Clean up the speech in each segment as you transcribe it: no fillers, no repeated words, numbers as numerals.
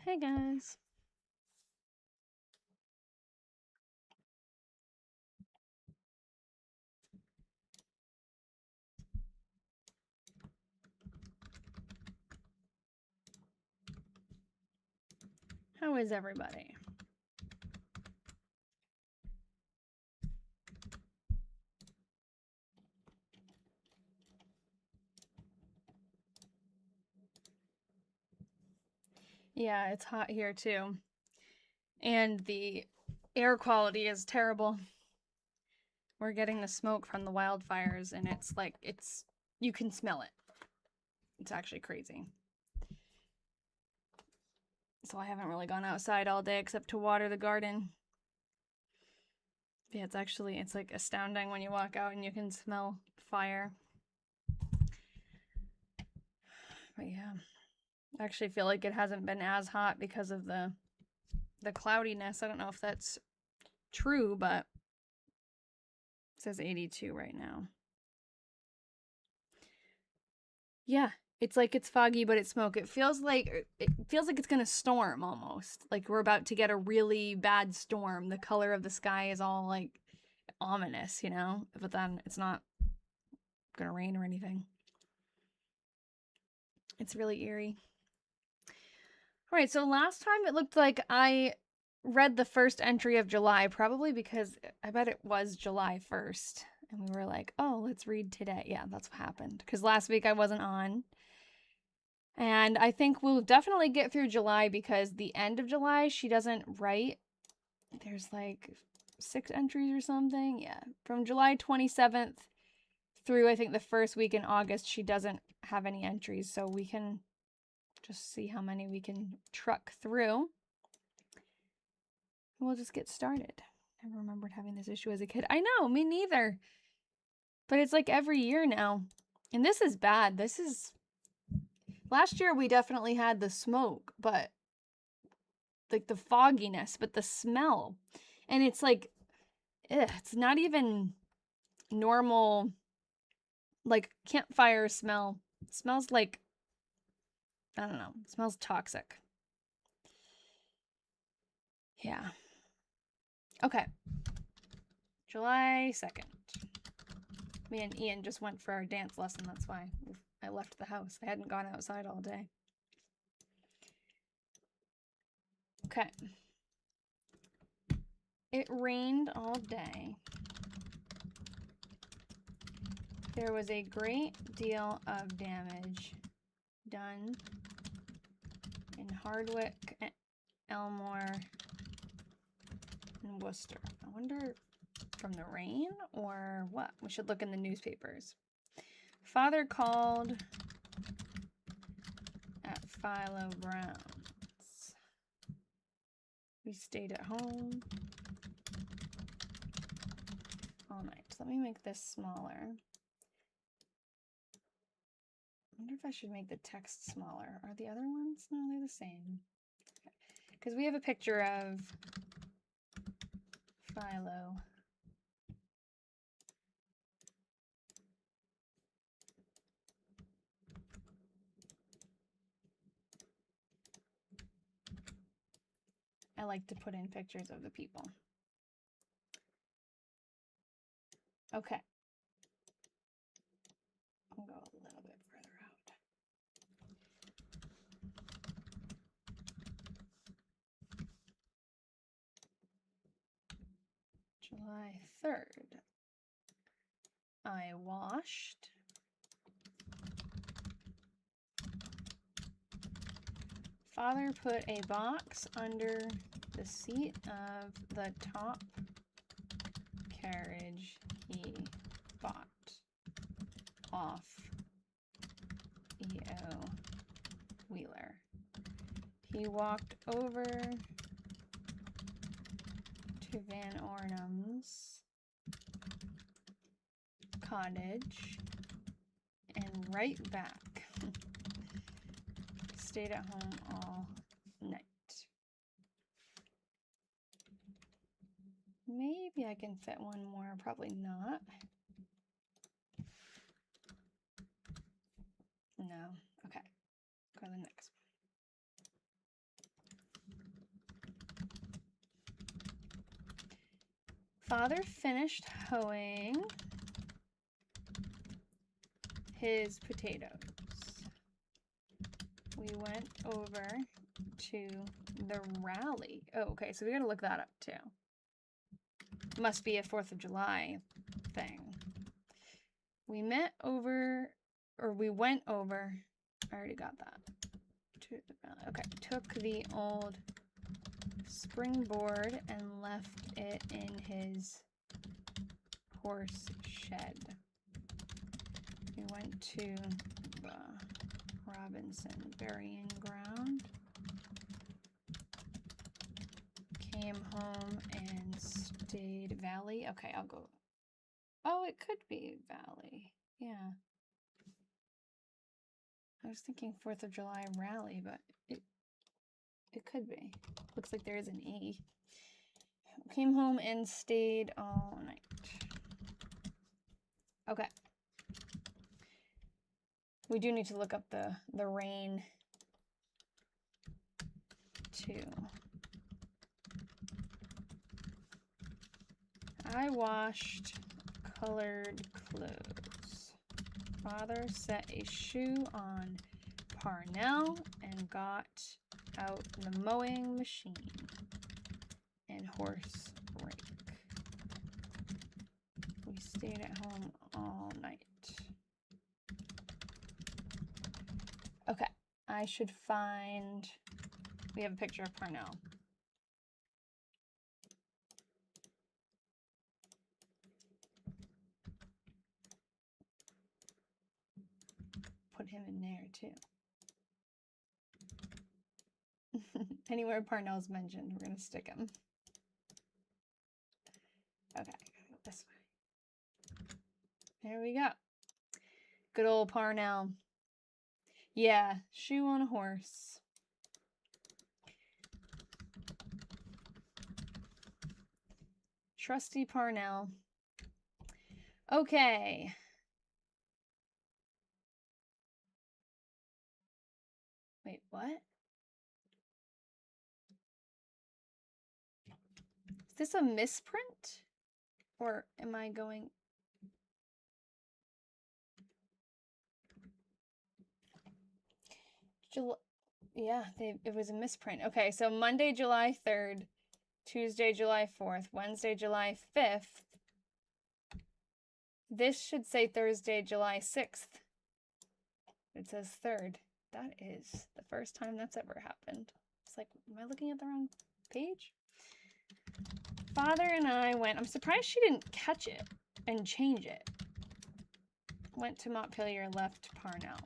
Hey guys. How is everybody? Yeah, it's hot here too. And the air quality is terrible. We're getting the smoke from the wildfires and it's like, you can smell it. It's actually crazy. So I haven't really gone outside all day except to water the garden. Yeah, it's like astounding when you walk out and you can smell fire. But yeah, I actually feel like it hasn't been as hot because of the cloudiness. I don't know if that's true, but it says 82 right now. Yeah, it's like it's foggy, but it's smoke. It feels like it's gonna storm almost. Like we're about to get a really bad storm. The color of the sky is all like ominous, you know? But then it's not gonna rain or anything. It's really eerie. All right, so last time it looked like I read the first entry of July, probably because I bet it was July 1st. And we were like, oh, let's read today. Yeah, that's what happened. Because last week I wasn't on. And I think we'll definitely get through July because the end of July, she doesn't write. There's like 6 entries or something. Yeah. From July 27th through, I think, the first week in August, she doesn't have any entries. So we can just see how many we can truck through. We'll just get started. I remembered having this issue as a kid. I know, me neither. But it's like every year now. And this is bad. Last year we definitely had the smoke, but like the fogginess, but the smell. And it's like, it's not even normal, like campfire smell. It smells like, I don't know, it smells toxic. Yeah. Okay. July 2nd. Me and Ian just went for our dance lesson. That's why I left the house. I hadn't gone outside all day. Okay. It rained all day. There was a great deal of damage done in Hardwick, Elmore, and Worcester. I wonder from the rain or what? We should look in the newspapers. Father called at Philo Brown's. We stayed at home all night. Let me make this smaller. I wonder if I should make the text smaller. Are the other ones? No, they're the same. Because we have a picture of Philo. I like to put in pictures of the people. Okay. I'll go a little bit further out. July 3rd. I washed. Father put a box under the seat of the top carriage he bought off E.O. Wheeler. He walked over to Van Ornum's cottage and right back. Stayed at home all night. Maybe I can fit one more, probably not. No, okay, go to the next one. Father finished hoeing his potatoes. We went over to the rally. Oh, okay, so we gotta look that up too. Must be a 4th of July thing. We met over, or we went over, I already got that. To the rally. Okay, took the old springboard and left it in his horse shed. We went to the Robinson burying ground. Came home and stayed Valley. Okay, I'll go. Oh, it could be Valley. Yeah. I was thinking 4th of July rally, but it could be. Looks like there is an E. Came home and stayed all night. Okay. We do need to look up the rain too. I washed colored clothes. Father set a shoe on Parnell and got out the mowing machine and horse rake. We stayed at home all night. Okay, I should find, we have a picture of Parnell. Put him in there too. Anywhere Parnell's mentioned, we're gonna stick him. Okay, go this way. There we go. Good old Parnell. Yeah, shoe on a horse. Trusty Parnell. Okay. Wait, what? Is this a misprint? Or am I going... Yeah, it was a misprint. Okay, so Monday, July 3rd, Tuesday, July 4th, Wednesday, July 5th. This should say Thursday, July 6th. It says 3rd. That is the first time that's ever happened. It's like, am I looking at the wrong page? Father and I went, I'm surprised she didn't catch it and change it. Went to Montpelier, left Parnell.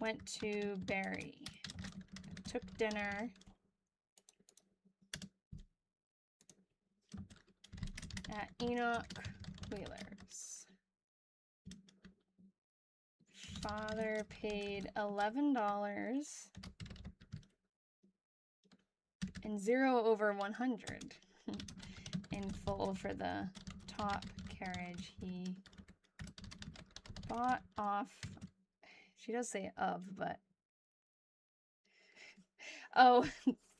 Went to Barry. Took dinner. At Enoch Wheeler's. Father paid $11 and 0 over 100 in full for the top carriage he bought off. She does say of, but oh,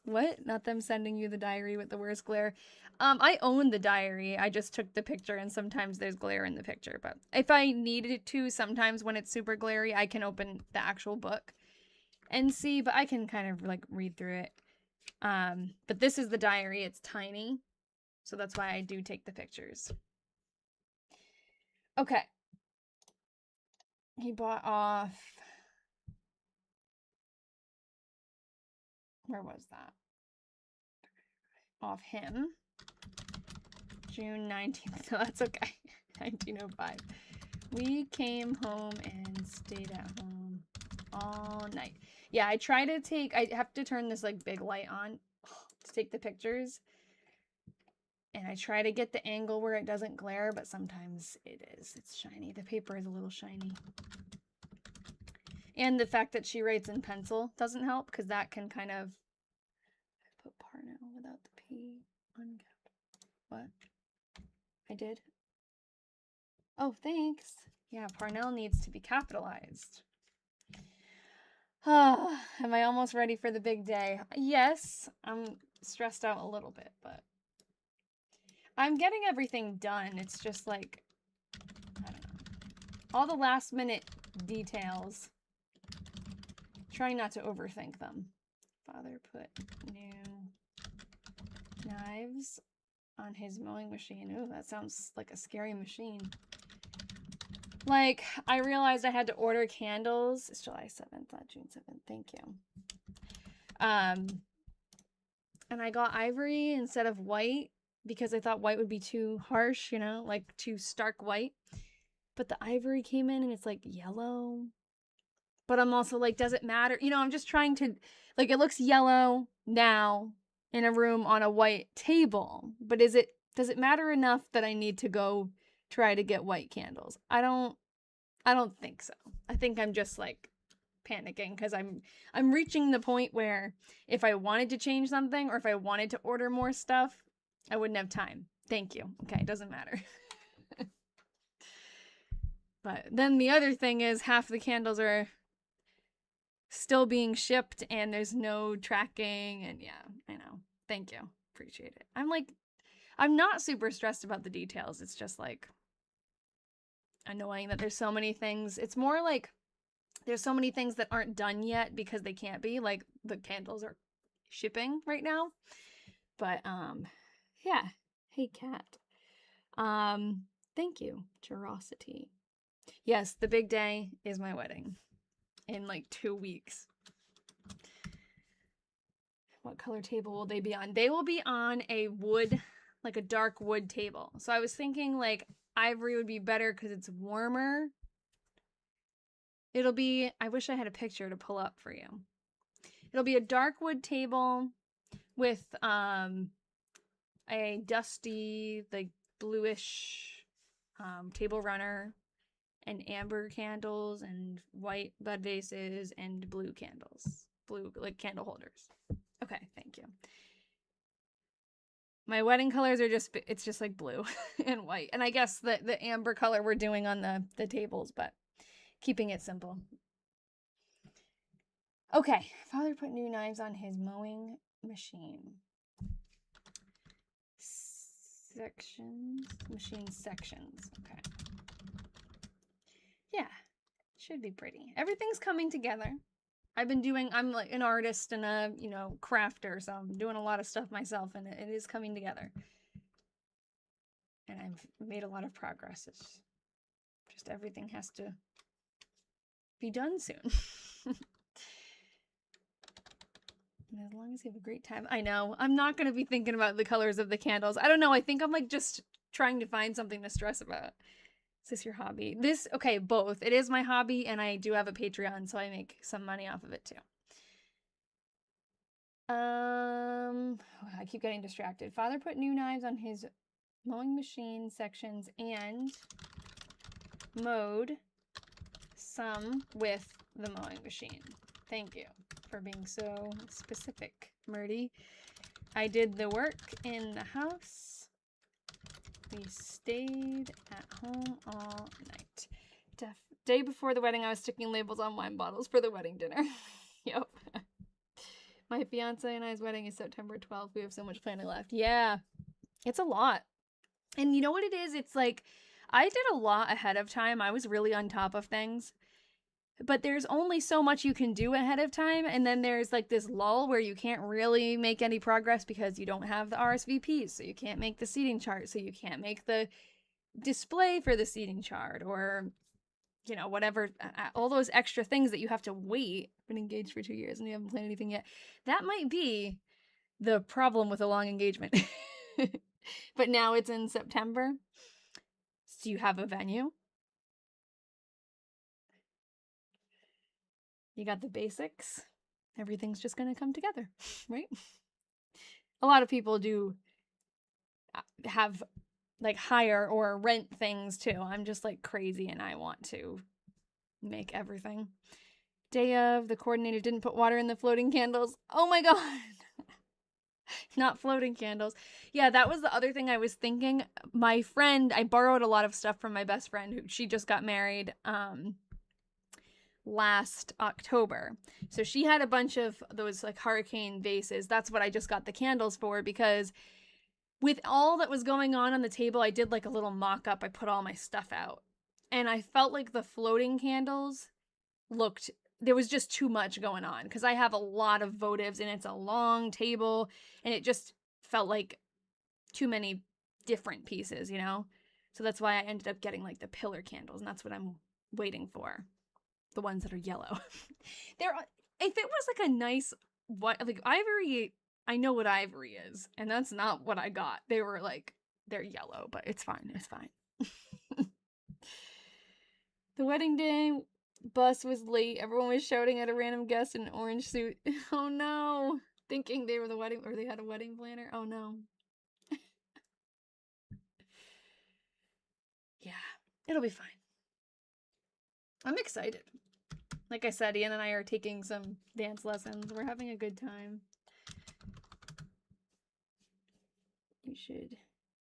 what? Not them sending you the diary with the worst glare. I own the diary. I just took the picture and sometimes there's glare in the picture. But if I needed to, sometimes when it's super glary, I can open the actual book and see. But I can kind of like read through it. But this is the diary. It's tiny. So that's why I do take the pictures. Okay. He bought off... Where was that? Off him. June 19th. So that's okay. 1905. We came home and stayed at home all night. Yeah, I try to take... I have to turn this like big light on to take the pictures. And I try to get the angle where it doesn't glare, but sometimes it is. It's shiny. The paper is a little shiny. And the fact that she writes in pencil doesn't help, because that can kind of... I put Parnell without the P. Uncapped. What? I did? Oh, thanks. Yeah, Parnell needs to be capitalized. Am I almost ready for the big day? Yes, I'm stressed out a little bit, but... I'm getting everything done. It's just like, I don't know. All the last minute details. Trying not to overthink them. Father put new knives on his mowing machine. Ooh, that sounds like a scary machine. Like, I realized I had to order candles. It's July 7th, not June 7th. Thank you. And I got ivory instead of white because I thought white would be too harsh, you know, like too stark white. But the ivory came in and it's like yellow. But I'm also like, does it matter? You know, I'm just trying to, like, it looks yellow now in a room on a white table. But does it matter enough that I need to go try to get white candles? I don't think so. I think I'm just like panicking because I'm reaching the point where if I wanted to change something or if I wanted to order more stuff, I wouldn't have time. Thank you. Okay, it doesn't matter. But then the other thing is half the candles are still being shipped and there's no tracking, and yeah, I know. Thank you. Appreciate it. I'm not super stressed about the details. It's just like annoying that there's so many things. It's more like there's so many things that aren't done yet because they can't be. Like the candles are shipping right now. But yeah. Hey cat. Thank you. Curiosity. Yes, the big day is my wedding in like 2 weeks. What color table will they be on? They will be on a wood, like a dark wood table. So I was thinking like ivory would be better because it's warmer. It'll be, I wish I had a picture to pull up for you. It'll be a dark wood table with a dusty, like bluish table runner and amber candles and white bud vases and blue candles. Blue, like candle holders. Okay, thank you. My wedding colors are just, it's just like blue and white. And I guess the amber color we're doing on the tables, but keeping it simple. Okay, Father put new knives on his mowing machine. Machine sections, okay. Yeah, should be pretty. Everything's coming together. I'm like an artist and a, you know, crafter, so I'm doing a lot of stuff myself and it is coming together. And I've made a lot of progress. It's just everything has to be done soon. And as long as you have a great time. I know. I'm not going to be thinking about the colors of the candles. I don't know. I think I'm like just trying to find something to stress about. Is this your hobby? Okay, both. It is my hobby and I do have a Patreon, so I make some money off of it too. I keep getting distracted. Father put new knives on his mowing machine sections and mowed some with the mowing machine. Thank you for being so specific, Myrtie. I did the work in the house. We stayed at home all night. Day before the wedding, I was sticking labels on wine bottles for the wedding dinner. Yep. My fiance and I's wedding is September 12th. We have so much planning left. Yeah, it's a lot. And you know what it is? It's like, I did a lot ahead of time. I was really on top of things. But there's only so much you can do ahead of time. And then there's like this lull where you can't really make any progress because you don't have the RSVPs. So you can't make the seating chart. So you can't make the display for the seating chart or, you know, whatever, all those extra things that you have to wait. I've been engaged for 2 years and you haven't planned anything yet. That might be the problem with a long engagement. But now it's in September. So you have a venue. You got the basics. Everything's just going to come together, right? A lot of people do have like hire or rent things too. I'm just like crazy and I want to make everything. Day of, the coordinator didn't put water in the floating candles. Oh my God. Not floating candles. Yeah, that was the other thing I was thinking. My friend, I borrowed a lot of stuff from my best friend who she just got married last October. So she had a bunch of those like hurricane vases. That's what I just got the candles for because with all that was going on the table, I did like a little mock-up. I put all my stuff out. And I felt like the floating candles looked, there was just too much going on because I have a lot of votives and it's a long table and it just felt like too many different pieces, you know? So that's why I ended up getting like the pillar candles, and that's what I'm waiting for. The ones that are yellow. They're, if it was like a nice, what, like ivory, I know what ivory is, and that's not what I got. They were like, they're yellow, but it's fine. It's fine. The wedding day bus was late. Everyone was shouting at a random guest in an orange suit. Oh no. Thinking they were the wedding, or they had a wedding planner. Oh no. Yeah, it'll be fine. I'm excited. Like I said, Ian and I are taking some dance lessons. We're having a good time.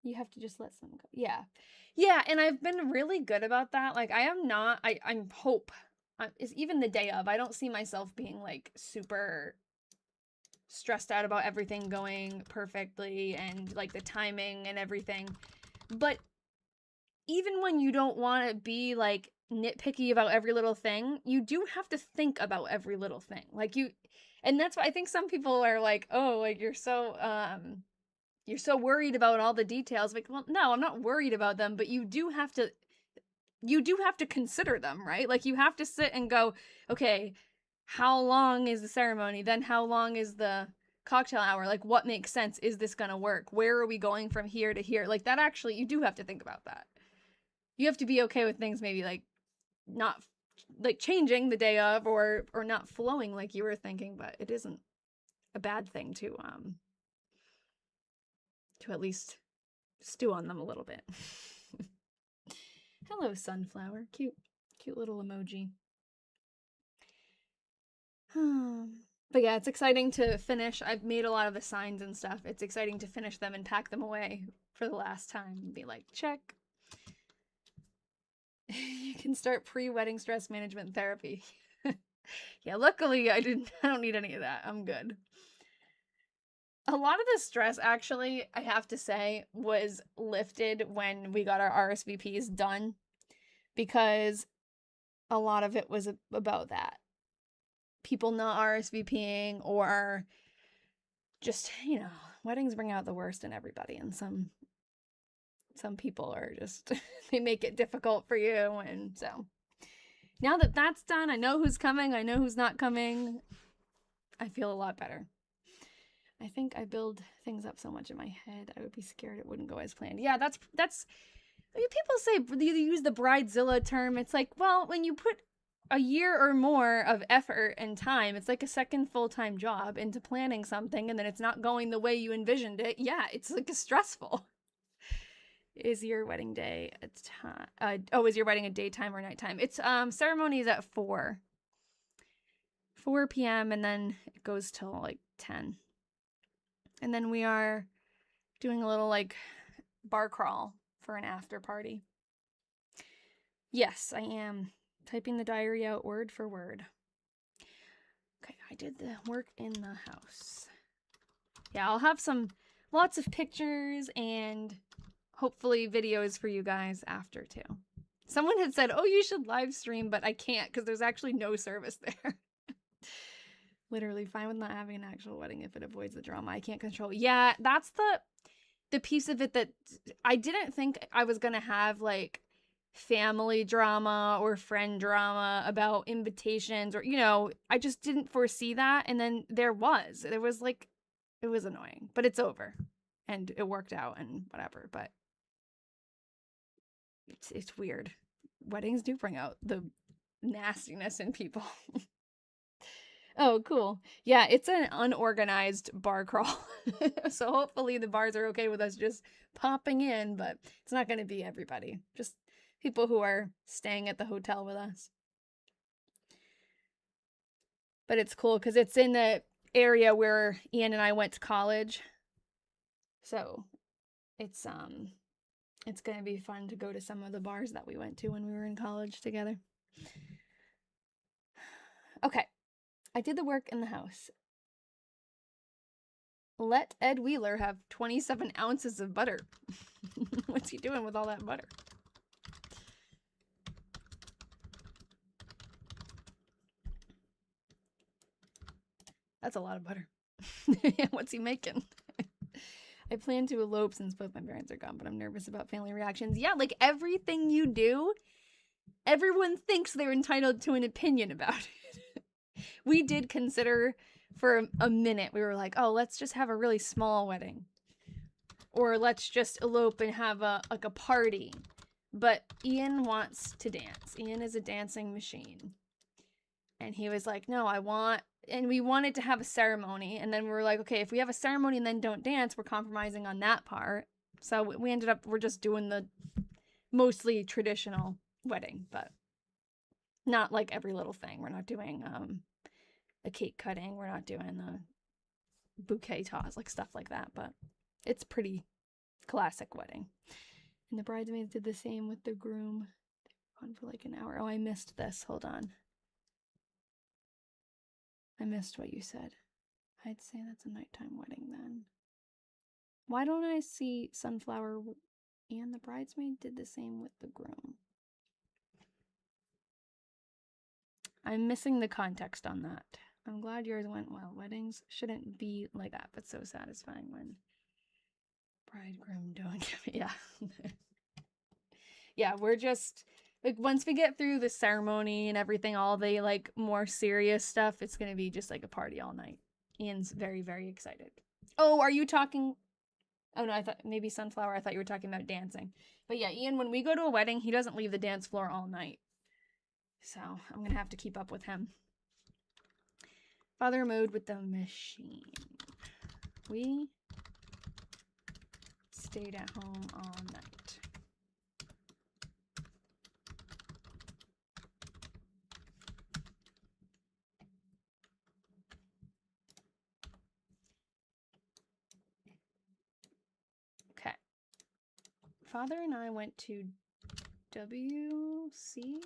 You have to just let someone go. Yeah. Yeah, and I've been really good about that. Like, I'm hope. It's even the day of. I don't see myself being, like, super stressed out about everything going perfectly and, like, the timing and everything. But even when you don't want to be, like, nitpicky about every little thing, you do have to think about every little thing. Like, and that's why I think some people are like, oh, like, you're so worried about all the details. Like, well, no, I'm not worried about them, but you do have to consider them, right? Like, you have to sit and go, okay, how long is the ceremony? Then how long is the cocktail hour? Like, what makes sense? Is this gonna work? Where are we going from here to here? Like, that actually, you do have to think about that. You have to be okay with things maybe like not like changing the day of or not flowing like you were thinking, but it isn't a bad thing to at least stew on them a little bit. Hello, sunflower. Cute little emoji. But yeah, it's exciting to finish. I've made a lot of the signs and stuff. It's exciting to finish them and pack them away for the last time and be like, check. You can start pre-wedding stress management therapy. Yeah, luckily I don't need any of that. I'm good. A lot of the stress, actually, I have to say, was lifted when we got our RSVPs done, because a lot of it was about that. People not RSVPing, or just, weddings bring out the worst in everybody, and some people are just, they make it difficult for you, and so now that that's done, I know who's coming, I know who's not coming, I feel a lot better. I think I build things up so much in my head, I would be scared it wouldn't go as planned. Yeah, that's I mean, people say, you use the bridezilla term. It's like, well, when you put a year or more of effort and time, it's like a second full-time job into planning something, and then it's not going the way you envisioned it. Yeah, it's like stressful. Is your wedding day a time? Is your wedding a daytime or nighttime? It's ceremony is at 4 p.m. and then it goes till like 10. And then we are doing a little like bar crawl for an after party. Yes, I am typing the diary out word for word. Okay, I did the work in the house. Yeah, I'll have lots of pictures and hopefully videos for you guys after too. Someone had said, oh, you should live stream, but I can't because there's actually no service there. Literally fine with not having an actual wedding if it avoids the drama. I can't control. Yeah, that's the piece of it that I didn't think I was going to have, like, family drama or friend drama about invitations, or, I just didn't foresee that. And then there was like, it was annoying, but it's over and it worked out and whatever. But it's weird. Weddings do bring out the nastiness in people. Oh, cool. Yeah, it's an unorganized bar crawl. So hopefully the bars are okay with us just popping in, but it's not going to be everybody. Just people who are staying at the hotel with us. But it's cool because it's in the area where Ian and I went to college. So it's going to be fun to go to some of the bars that we went to when we were in college together. Okay. I did the work in the house. let Ed Wheeler have 27 ounces of butter. What's he doing with all that butter? That's a lot of butter. What's he making? I plan to elope since both my parents are gone, but I'm nervous about family reactions. Yeah, like everything you do, everyone thinks they're entitled to an opinion about it. We did consider for a minute, we were like, oh, let's just have a really small wedding. Or let's just elope and have a party. But Ian wants to dance. Ian is a dancing machine. And he was like, no, and we wanted to have a ceremony. And then we were like, okay, if we have a ceremony and then don't dance, we're compromising on that part. So we ended up, we're just doing the mostly traditional wedding, but not like every little thing. We're not doing a cake cutting. We're not doing a bouquet toss, like stuff like that. But it's pretty classic wedding. And the bridesmaids did the same with the groom. They were on for like an hour. Oh, I missed this. Hold on. I missed what you said. I'd say that's a nighttime wedding then. Why don't I see Sunflower and the bridesmaid did the same with the groom? I'm missing the context on that. I'm glad yours went well. Weddings shouldn't be like that, but so satisfying when bridegroom don't. Yeah. Yeah, we're just like, once we get through the ceremony and everything, all the like more serious stuff, it's gonna be just like a party all night. Ian's very, very excited. Oh, are you talking? Oh no, I thought maybe Sunflower. I thought you were talking about dancing. But yeah, Ian, when we go to a wedding, he doesn't leave the dance floor all night. So I'm gonna have to keep up with him. Father mode with the machine. We stayed at home all night. Okay. Father and I went to WC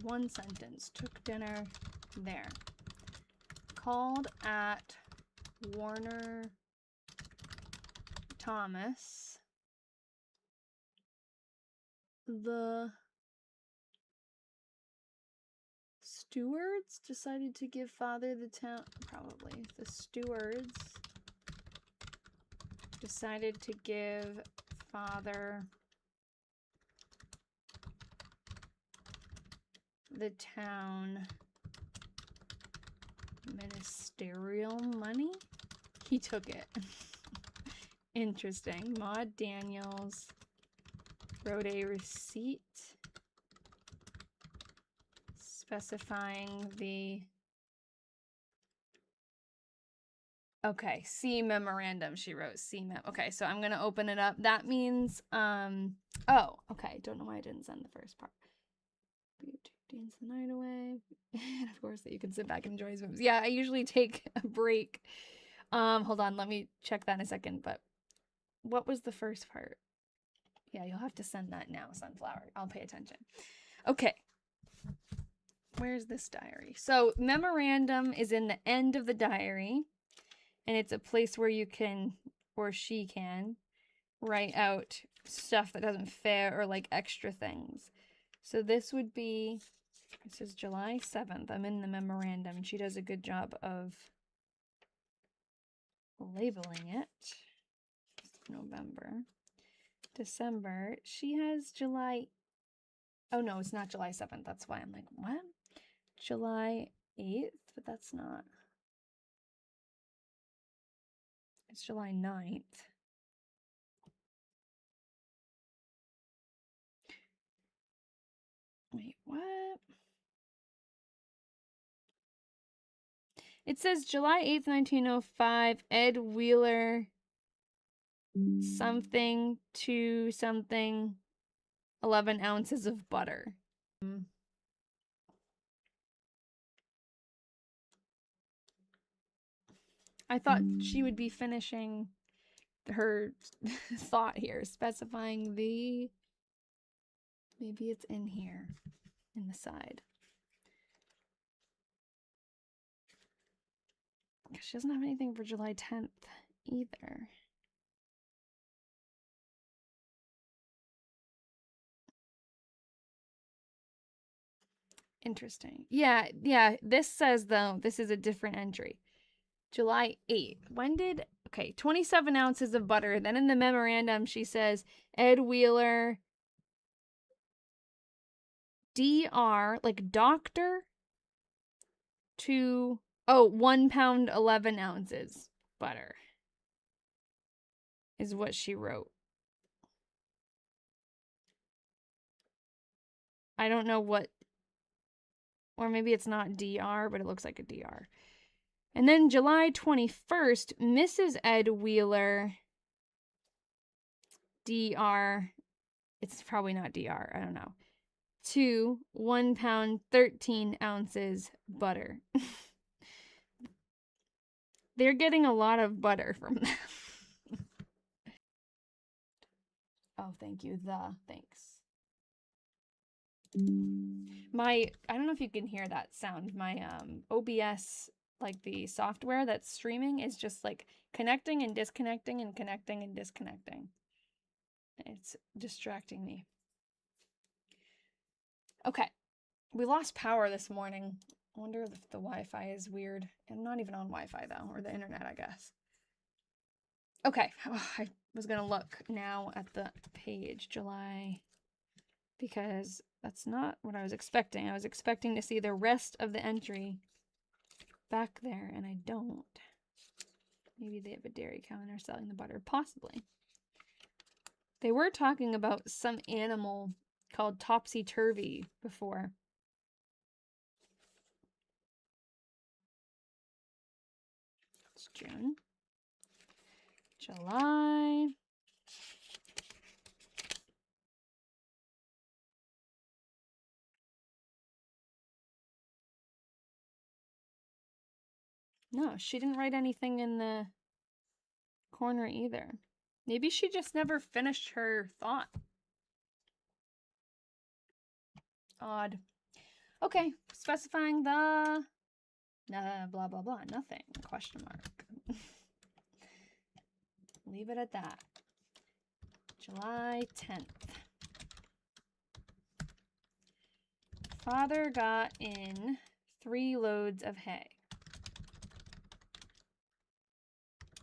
one sentence. Took dinner there. Called at Warner Thomas. The stewards decided to give Father the town. Probably. The stewards decided to give Father the town ministerial money. He took it. Interesting. Maud Daniels wrote a receipt specifying the C memorandum. She wrote C mem. Okay, so I'm gonna open it up. That means oh, okay. Don't know why I didn't send the first part. Dance the night away. And of course that you can sit back and enjoy his movies. Yeah, I usually take a break. Hold on, let me check that in a second. But what was the first part? Yeah, you'll have to send that now, Sunflower. I'll pay attention. Okay. Where's this diary? So memorandum is in the end of the diary. And it's a place where you can, or she can, write out stuff that doesn't fit or like extra things. So this would be, this is July 7th. I'm in the memorandum and she does a good job of labeling it. November. December. She has July. Oh no, it's not July 7th. That's why I'm like, what? July 8th? But that's not. It's July 9th. Wait, what? It says July 8th, 1905, Ed Wheeler, something to something, 11 ounces of butter. I thought she would be finishing her thought here, specifying the Maybe it's in here, in the side. She doesn't have anything for July 10th either. Interesting. Yeah, this says, though, this is a different entry. July 8th. When did... Okay, 27 ounces of butter. Then in the memorandum, she says, Ed Wheeler, DR, like doctor, to... Oh, 1 pound, 11 ounces butter is what she wrote. I don't know what... Or maybe it's not DR, but it looks like a DR. And then July 21st, Mrs. Ed Wheeler, DR, it's probably not DR, I don't know, to 1 pound, 13 ounces butter. They're getting a lot of butter from them. Oh, thank you. Thanks. I don't know if you can hear that sound. My OBS, like the software that's streaming, is just like connecting and disconnecting and connecting and disconnecting. It's distracting me. Okay. We lost power this morning. I wonder if the Wi-Fi is weird. I'm not even on Wi-Fi though, or the internet, I guess. Okay. Oh, I was going to look now at the page, July, because that's not what I was expecting. I was expecting to see the rest of the entry back there, and I don't. Maybe they have a dairy cow and are selling the butter. Possibly. They were talking about some animal called topsy-turvy before. It's June. July. No, she didn't write anything in the corner either. Maybe she just never finished her thought. Odd. Okay, specifying the... blah, blah, blah. Nothing. Question mark. Leave it at that. July 10th. Father got in 3 loads of hay.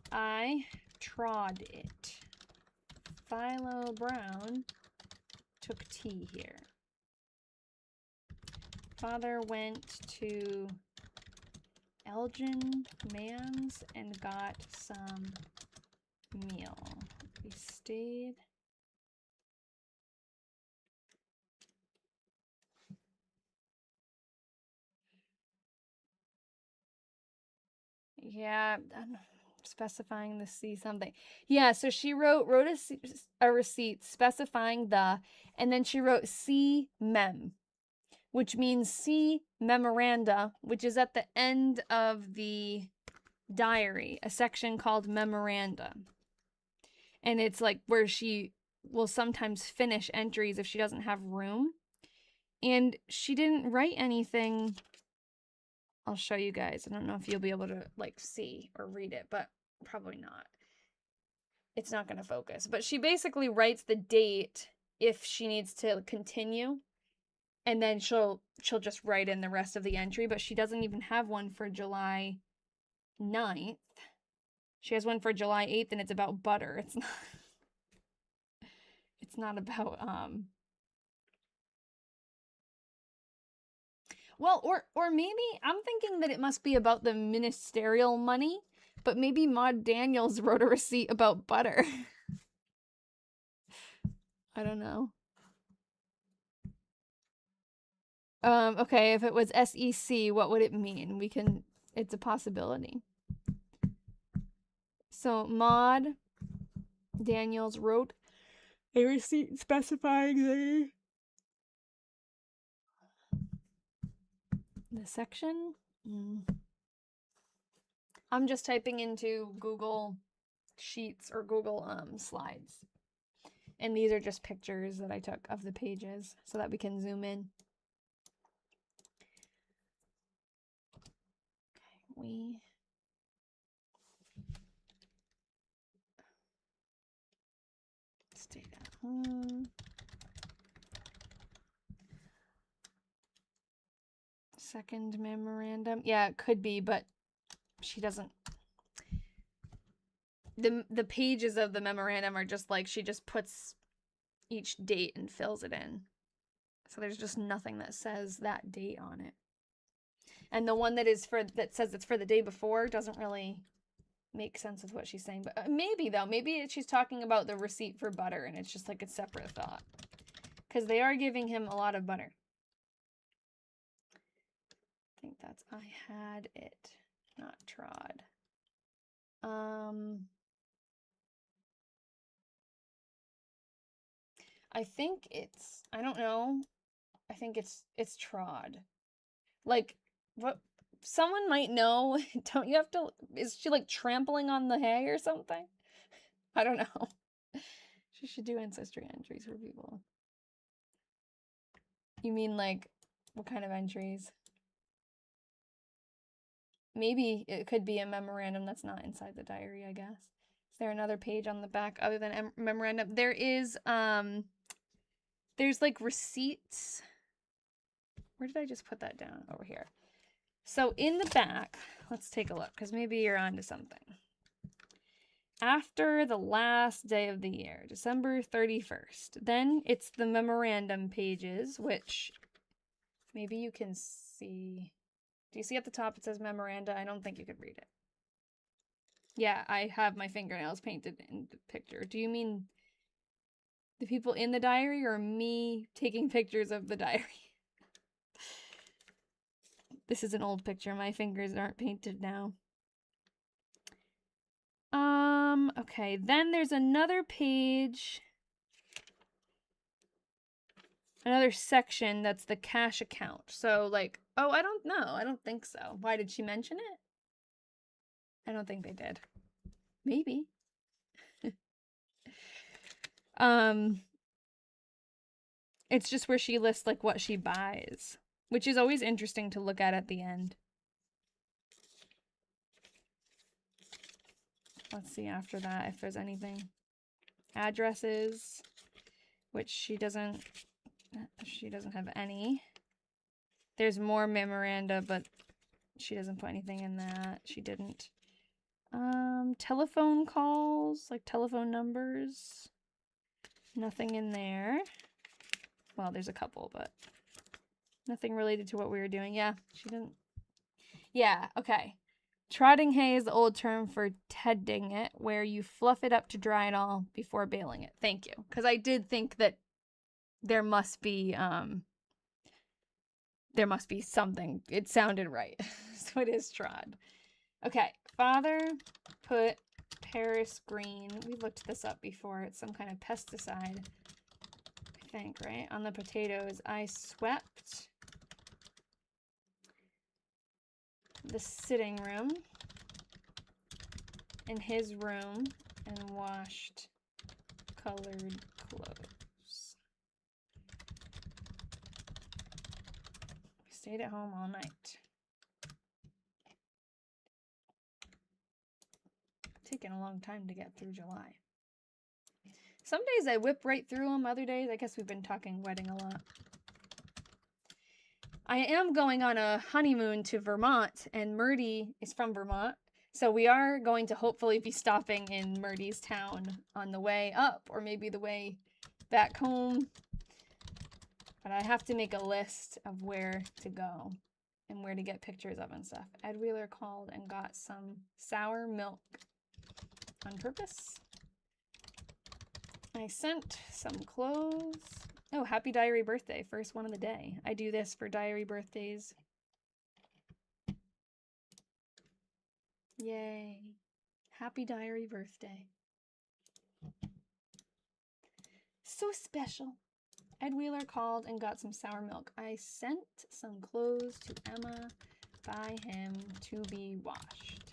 I trod it. Philo Brown took tea here. Father went to Elgin Man's and got some meal. We stayed. Yeah, I'm specifying the C something. Yeah, so she wrote a receipt specifying the, and then she wrote C mem, which means C memoranda, which is at the end of the diary, a section called memoranda. And it's like where she will sometimes finish entries if she doesn't have room. And she didn't write anything. I'll show you guys. I don't know if you'll be able to like see or read it, but probably not. It's not going to focus. But she basically writes the date if she needs to continue. And then she'll just write in the rest of the entry, but she doesn't even have one for July 9th. She has one for July 8th, and it's about butter. It's not about well, or maybe I'm thinking that it must be about the ministerial money, but maybe Maud Daniels wrote a receipt about butter. I don't know. Okay, if it was SEC, what would it mean? It's a possibility. So Maud Daniels wrote a receipt specifying the section. I'm just typing into Google Sheets or Google Slides. And these are just pictures that I took of the pages so that we can zoom in. Okay, we stayed at home. Second memorandum. Yeah, it could be, but she doesn't. The pages of the memorandum are just like she just puts each date and fills it in. So there's just nothing that says that date on it. And the one that says it's for the day before doesn't really make sense of what she's saying. But maybe though, maybe she's talking about the receipt for butter and it's just like a separate thought. Because they are giving him a lot of butter. I think that's I had it, not trod. I think it's, I don't know. I think it's trod. Like, what? Someone might know. Don't you have to, is she like trampling on the hay or something? I don't know. She should do ancestry entries for people. You mean like, what kind of entries? Maybe it could be a memorandum that's not inside the diary, I guess. Is there another page on the back other than a memorandum? There is, there's like receipts. Where did I just put that down? Over here. So in the back, let's take a look, because maybe you're onto something. After the last day of the year, December 31st, then it's the memorandum pages, which maybe you can see. Do you see at the top it says memoranda? I don't think you could read it. Yeah, I have my fingernails painted in the picture. Do you mean the people in the diary or me taking pictures of the diary? This is an old picture. My fingers aren't painted now. Okay, then there's another page, another section that's the cash account. So like, oh, I don't know. I don't think so. Why did she mention it? I don't think they did. Maybe. It's just where she lists like what she buys, which is always interesting to look at the end. Let's see after that if there's anything. Addresses, which she doesn't have any. There's more memoranda, but she doesn't put anything in that. She didn't. Telephone calls, like telephone numbers. Nothing in there. Well, there's a couple, but nothing related to what we were doing. Yeah, she didn't. Yeah, okay. Trotting hay is the old term for tedding it, where you fluff it up to dry it all before baling it. Thank you. Because I did think that there must be something. It sounded right. So it is trod. Okay, father put Paris green. We looked this up before. It's some kind of pesticide, I think, right? On the potatoes. I swept the sitting room in his room and washed colored clothes. We stayed at home all night. Taken a long time to get through July. Some days I whip right through them, other days, I guess we've been talking wedding a lot. I am going on a honeymoon to Vermont, and Myrtie is from Vermont, so we are going to hopefully be stopping in Myrtie's town on the way up, or maybe the way back home. But I have to make a list of where to go and where to get pictures of and stuff. Ed Wheeler called and got some sour milk on purpose. I sent some clothes. Oh, happy diary birthday. First one of the day. I do this for diary birthdays. Yay. Happy diary birthday. So special. Ed Wheeler called and got some sour milk. I sent some clothes to Emma by him to be washed.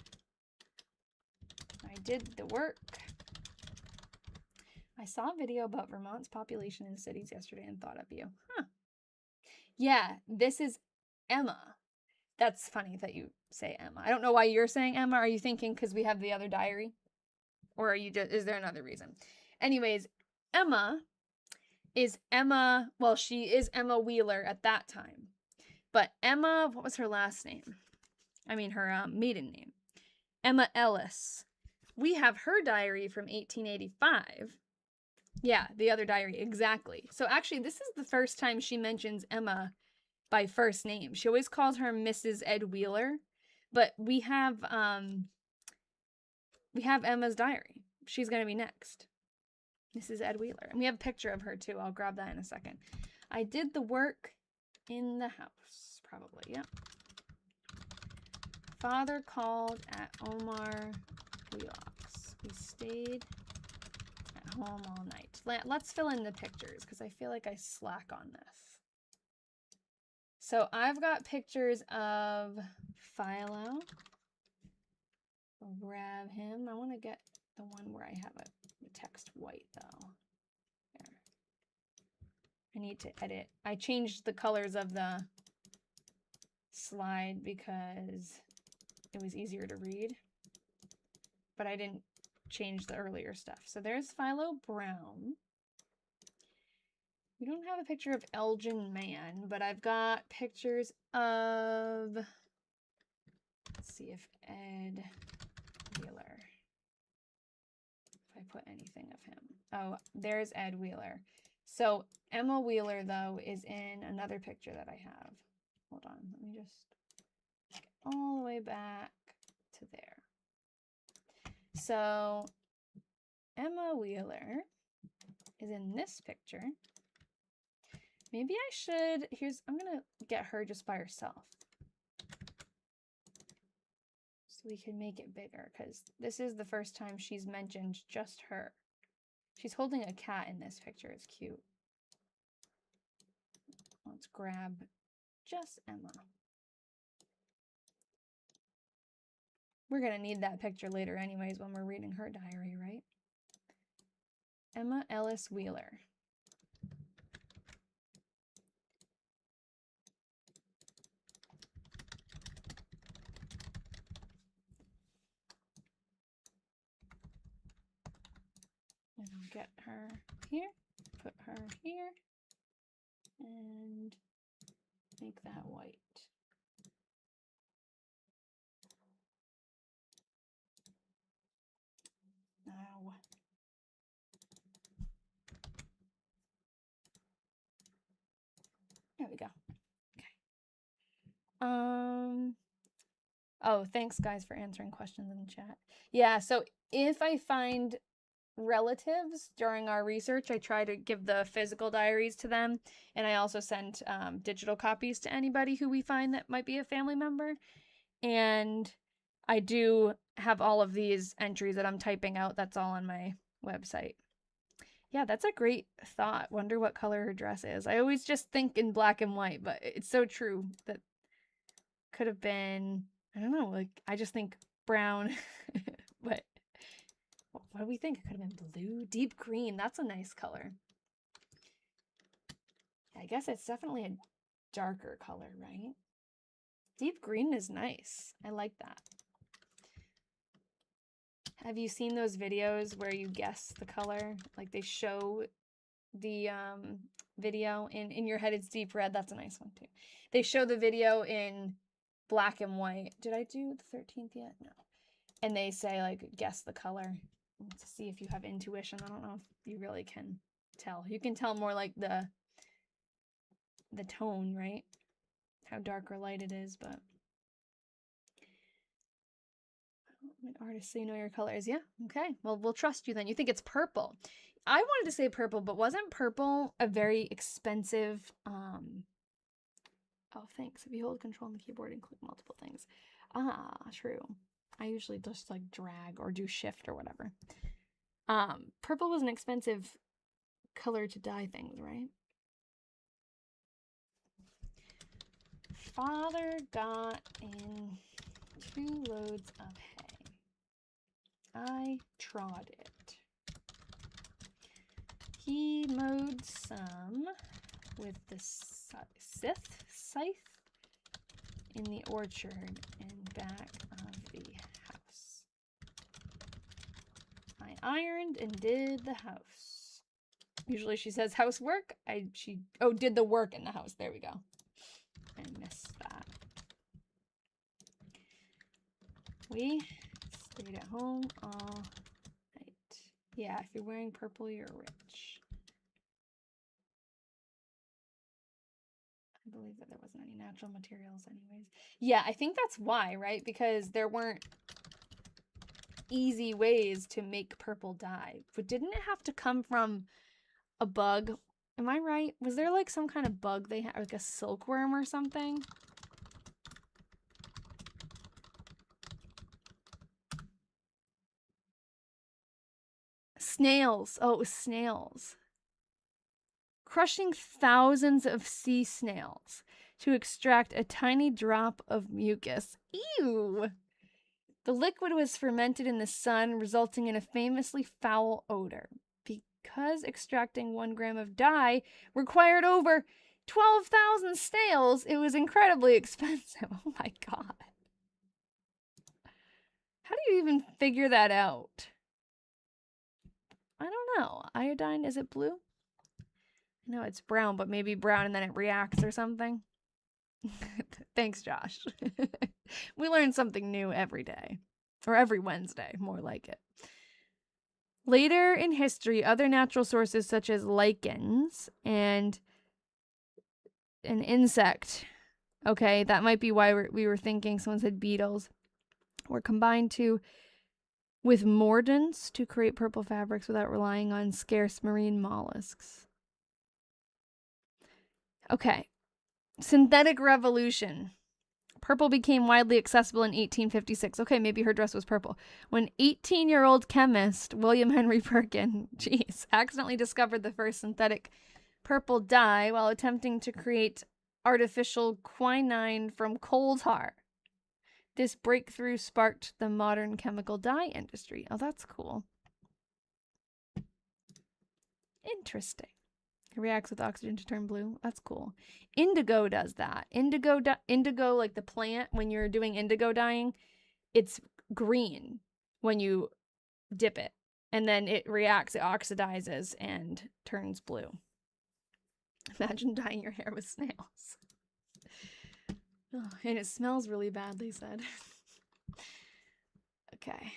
I did the work. I saw a video about Vermont's population in cities yesterday and thought of you. Huh. Yeah, this is Emma. That's funny that you say Emma. I don't know why you're saying Emma. Are you thinking because we have the other diary? Or are you just, is there another reason? Anyways, Emma is Emma, well, she is Emma Wheeler at that time. But Emma, what was her last name? I mean, her maiden name. Emma Ellis. We have her diary from 1885. Yeah, the other diary, exactly. So actually, this is the first time she mentions Emma by first name. She always calls her Mrs. Ed Wheeler, but we have Emma's diary. She's going to be next. Mrs. Ed Wheeler. And we have a picture of her too. I'll grab that in a second. I did the work in the house, probably. Yep. Father called at Omar Wheelock's. We stayed at home all night. Let's fill in the pictures because I feel like I slack on this. So I've got pictures of Philo. I'll grab him. I want to get the one where I have a text white though. There. I need to edit. I changed the colors of the slide because it was easier to read, but I didn't change the earlier stuff. So there's Philo Brown. We don't have a picture of Elgin Mann, but I've got pictures of, let's see if Ed Wheeler, if I put anything of him. Oh, there's Ed Wheeler. So Emma Wheeler, though, is in another picture that I have. Hold on, let me just get all the way back to there. So Emma Wheeler is in this picture. Maybe I should, I'm gonna get her just by herself. So we can make it bigger, because this is the first time she's mentioned just her. She's holding a cat in this picture, it's cute. Let's grab just Emma. We're gonna need that picture later anyways when we're reading her diary, right? Emma Ellis Wheeler. And I'll get her here, put her here, and make that white. Now, there we go. Okay. Oh, thanks guys for answering questions in the chat. Yeah, so if I find relatives during our research, I try to give the physical diaries to them, and I also send digital copies to anybody who we find that might be a family member. And I do have all of these entries that I'm typing out. That's all on my website. Yeah, that's a great thought. Wonder what color her dress is. I always just think in black and white, but it's so true that could have been, I don't know, like I just think brown, but what do we think? It could have been blue, deep green. That's a nice color. I guess it's definitely a darker color, right? Deep green is nice. I like that. Have you seen those videos where you guess the color? Like they show the video in your head it's deep red. That's a nice one too. They show the video in black and white. Did I do the 13th yet? No. And they say like guess the color to see if you have intuition. I don't know if you really can tell. You can tell more like the tone, right? How dark or light it is, but artist, so you know your colors. Yeah, okay. Well, we'll trust you then. You think it's purple. I wanted to say purple, but wasn't purple a very expensive oh, thanks. If you hold control on the keyboard and click multiple things. Ah, true. I usually just like drag or do shift or whatever. Purple was an expensive color to dye things, right? Father got in 2 loads of hay. I trod it. He mowed some with the scythe in the orchard and back of the house. I ironed and did the house. Usually she says housework. Did the work in the house. There we go. I missed that. We stayed at home all night. Yeah, if you're wearing purple, you're rich. I believe that there wasn't any natural materials anyways. Yeah, I think that's why, right? Because there weren't easy ways to make purple dye. But didn't it have to come from a bug? Am I right? Was there like some kind of bug they had, like a silkworm or something? Snails. Oh, it was snails. Crushing thousands of sea snails to extract a tiny drop of mucus. Ew! The liquid was fermented in the sun, resulting in a famously foul odor. Because extracting 1 gram of dye required over 12,000 snails, it was incredibly expensive. Oh my god. How do you even figure that out? I don't know. Iodine, is it blue? No, it's brown, but maybe brown and then it reacts or something. Thanks, Josh. We learn something new every day. Or every Wednesday, more like it. Later in history, other natural sources such as lichens and an insect, okay, that might be why we were thinking, someone said beetles, were combined with mordants to create purple fabrics without relying on scarce marine mollusks. Okay. Synthetic revolution. Purple became widely accessible in 1856. Okay, maybe her dress was purple. When 18-year-old chemist William Henry Perkin, accidentally discovered the first synthetic purple dye while attempting to create artificial quinine from coal tar. This breakthrough sparked the modern chemical dye industry. Oh, that's cool. Interesting. It reacts with oxygen to turn blue. That's cool. Indigo does that. Indigo, like the plant, when you're doing indigo dyeing, it's green when you dip it. And then it reacts, it oxidizes and turns blue. Imagine dyeing your hair with snails. Oh, and it smells really bad, they said. Okay.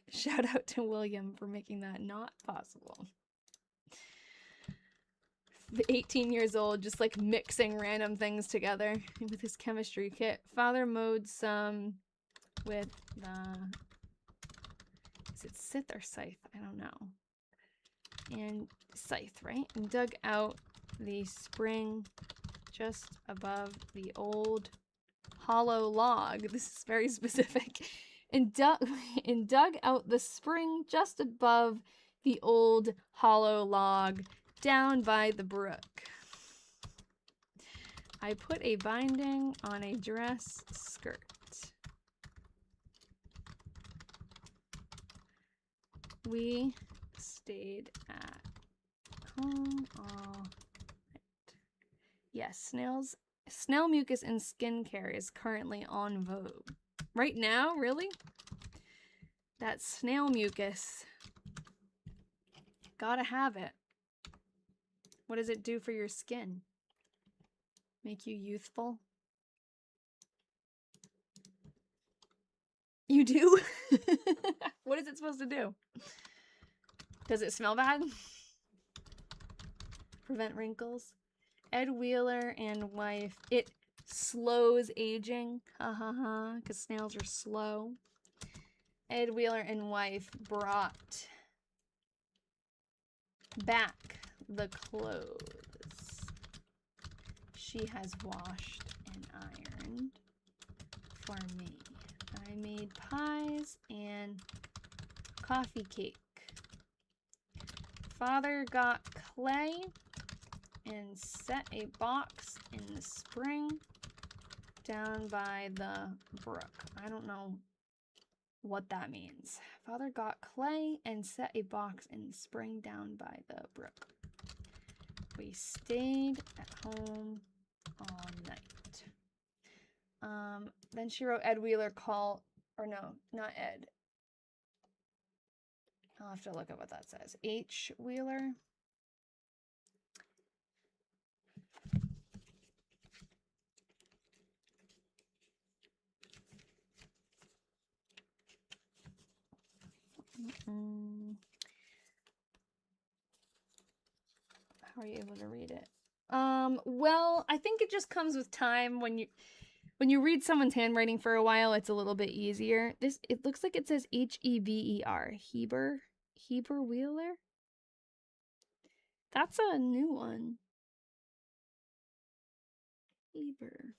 Shout out to William for making that not possible. 18 years old, just like mixing random things together with his chemistry kit. Father mowed some with the, is it scythe or scythe? I don't know. And scythe, right? And dug out the spring just above the old hollow log. This is very specific. And dug out the spring just above the old hollow log down by the brook. I put a binding on a dress skirt. We stayed at home all night. Yes, snail mucus in skincare is currently on vogue. Right now, really? That snail mucus. Gotta have it. What does it do for your skin? Make you youthful? You do? What is it supposed to do? Does it smell bad? Prevent wrinkles? Ed Wheeler and wife. It slows aging. Ha ha ha. Because snails are slow. Ed Wheeler and wife brought back the clothes she has washed and ironed for me. I made pies and coffee cake. Father got clay and set a box in the spring down by the brook. I don't know what that means. Father got clay and set a box in the spring down by the brook. We stayed at home all night. Then she wrote Ed Wheeler called, or no, not Ed. I'll have to look at what that says. H. Wheeler. How are you able to read it? Well, I think it just comes with time. When you read someone's handwriting for a while, it's a little bit easier. It looks like it says Heber. Heber Wheeler? That's a new one. Heber.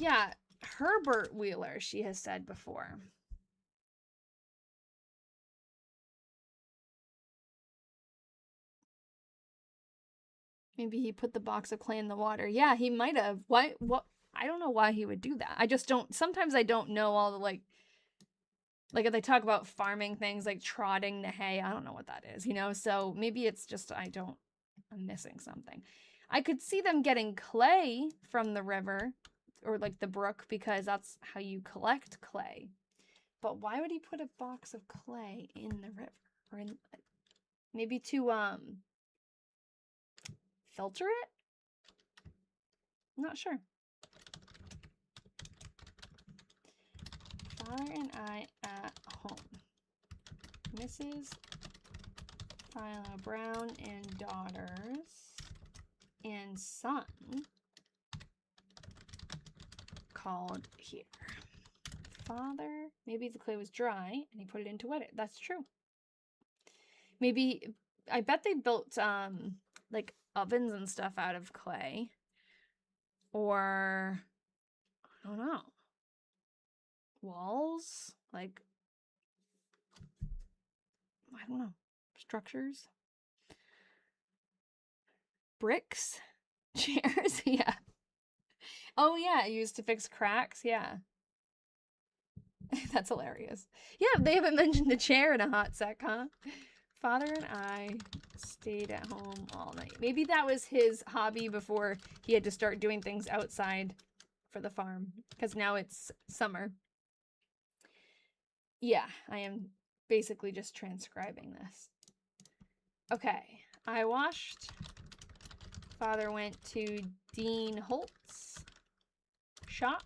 Yeah, Herbert Wheeler, she has said before. Maybe he put the box of clay in the water. Yeah, he might have. What? I don't know why he would do that. I just don't. Sometimes I don't know all the like if they talk about farming things like trotting the hay. I don't know what that is, So maybe it's just I'm missing something. I could see them getting clay from the river or like the brook because that's how you collect clay. But why would he put a box of clay in the river or maybe to filter it? I'm not sure. Father and I at home. Mrs. Philo Brown and daughters and son called here. Father, maybe the clay was dry and he put it in to wet it. That's true. Maybe, I bet they built like ovens and stuff out of clay. Or, I don't know, walls? Like, I don't know, structures? Bricks? Chairs? Yeah. Oh, yeah, used to fix cracks? Yeah. That's hilarious. Yeah, they haven't mentioned a chair in a hot sec, huh? Father and I stayed at home all night. Maybe that was his hobby before he had to start doing things outside for the farm, because now it's summer. Yeah, I am basically just transcribing this. Okay, I washed. Father went to Dean Holt's shop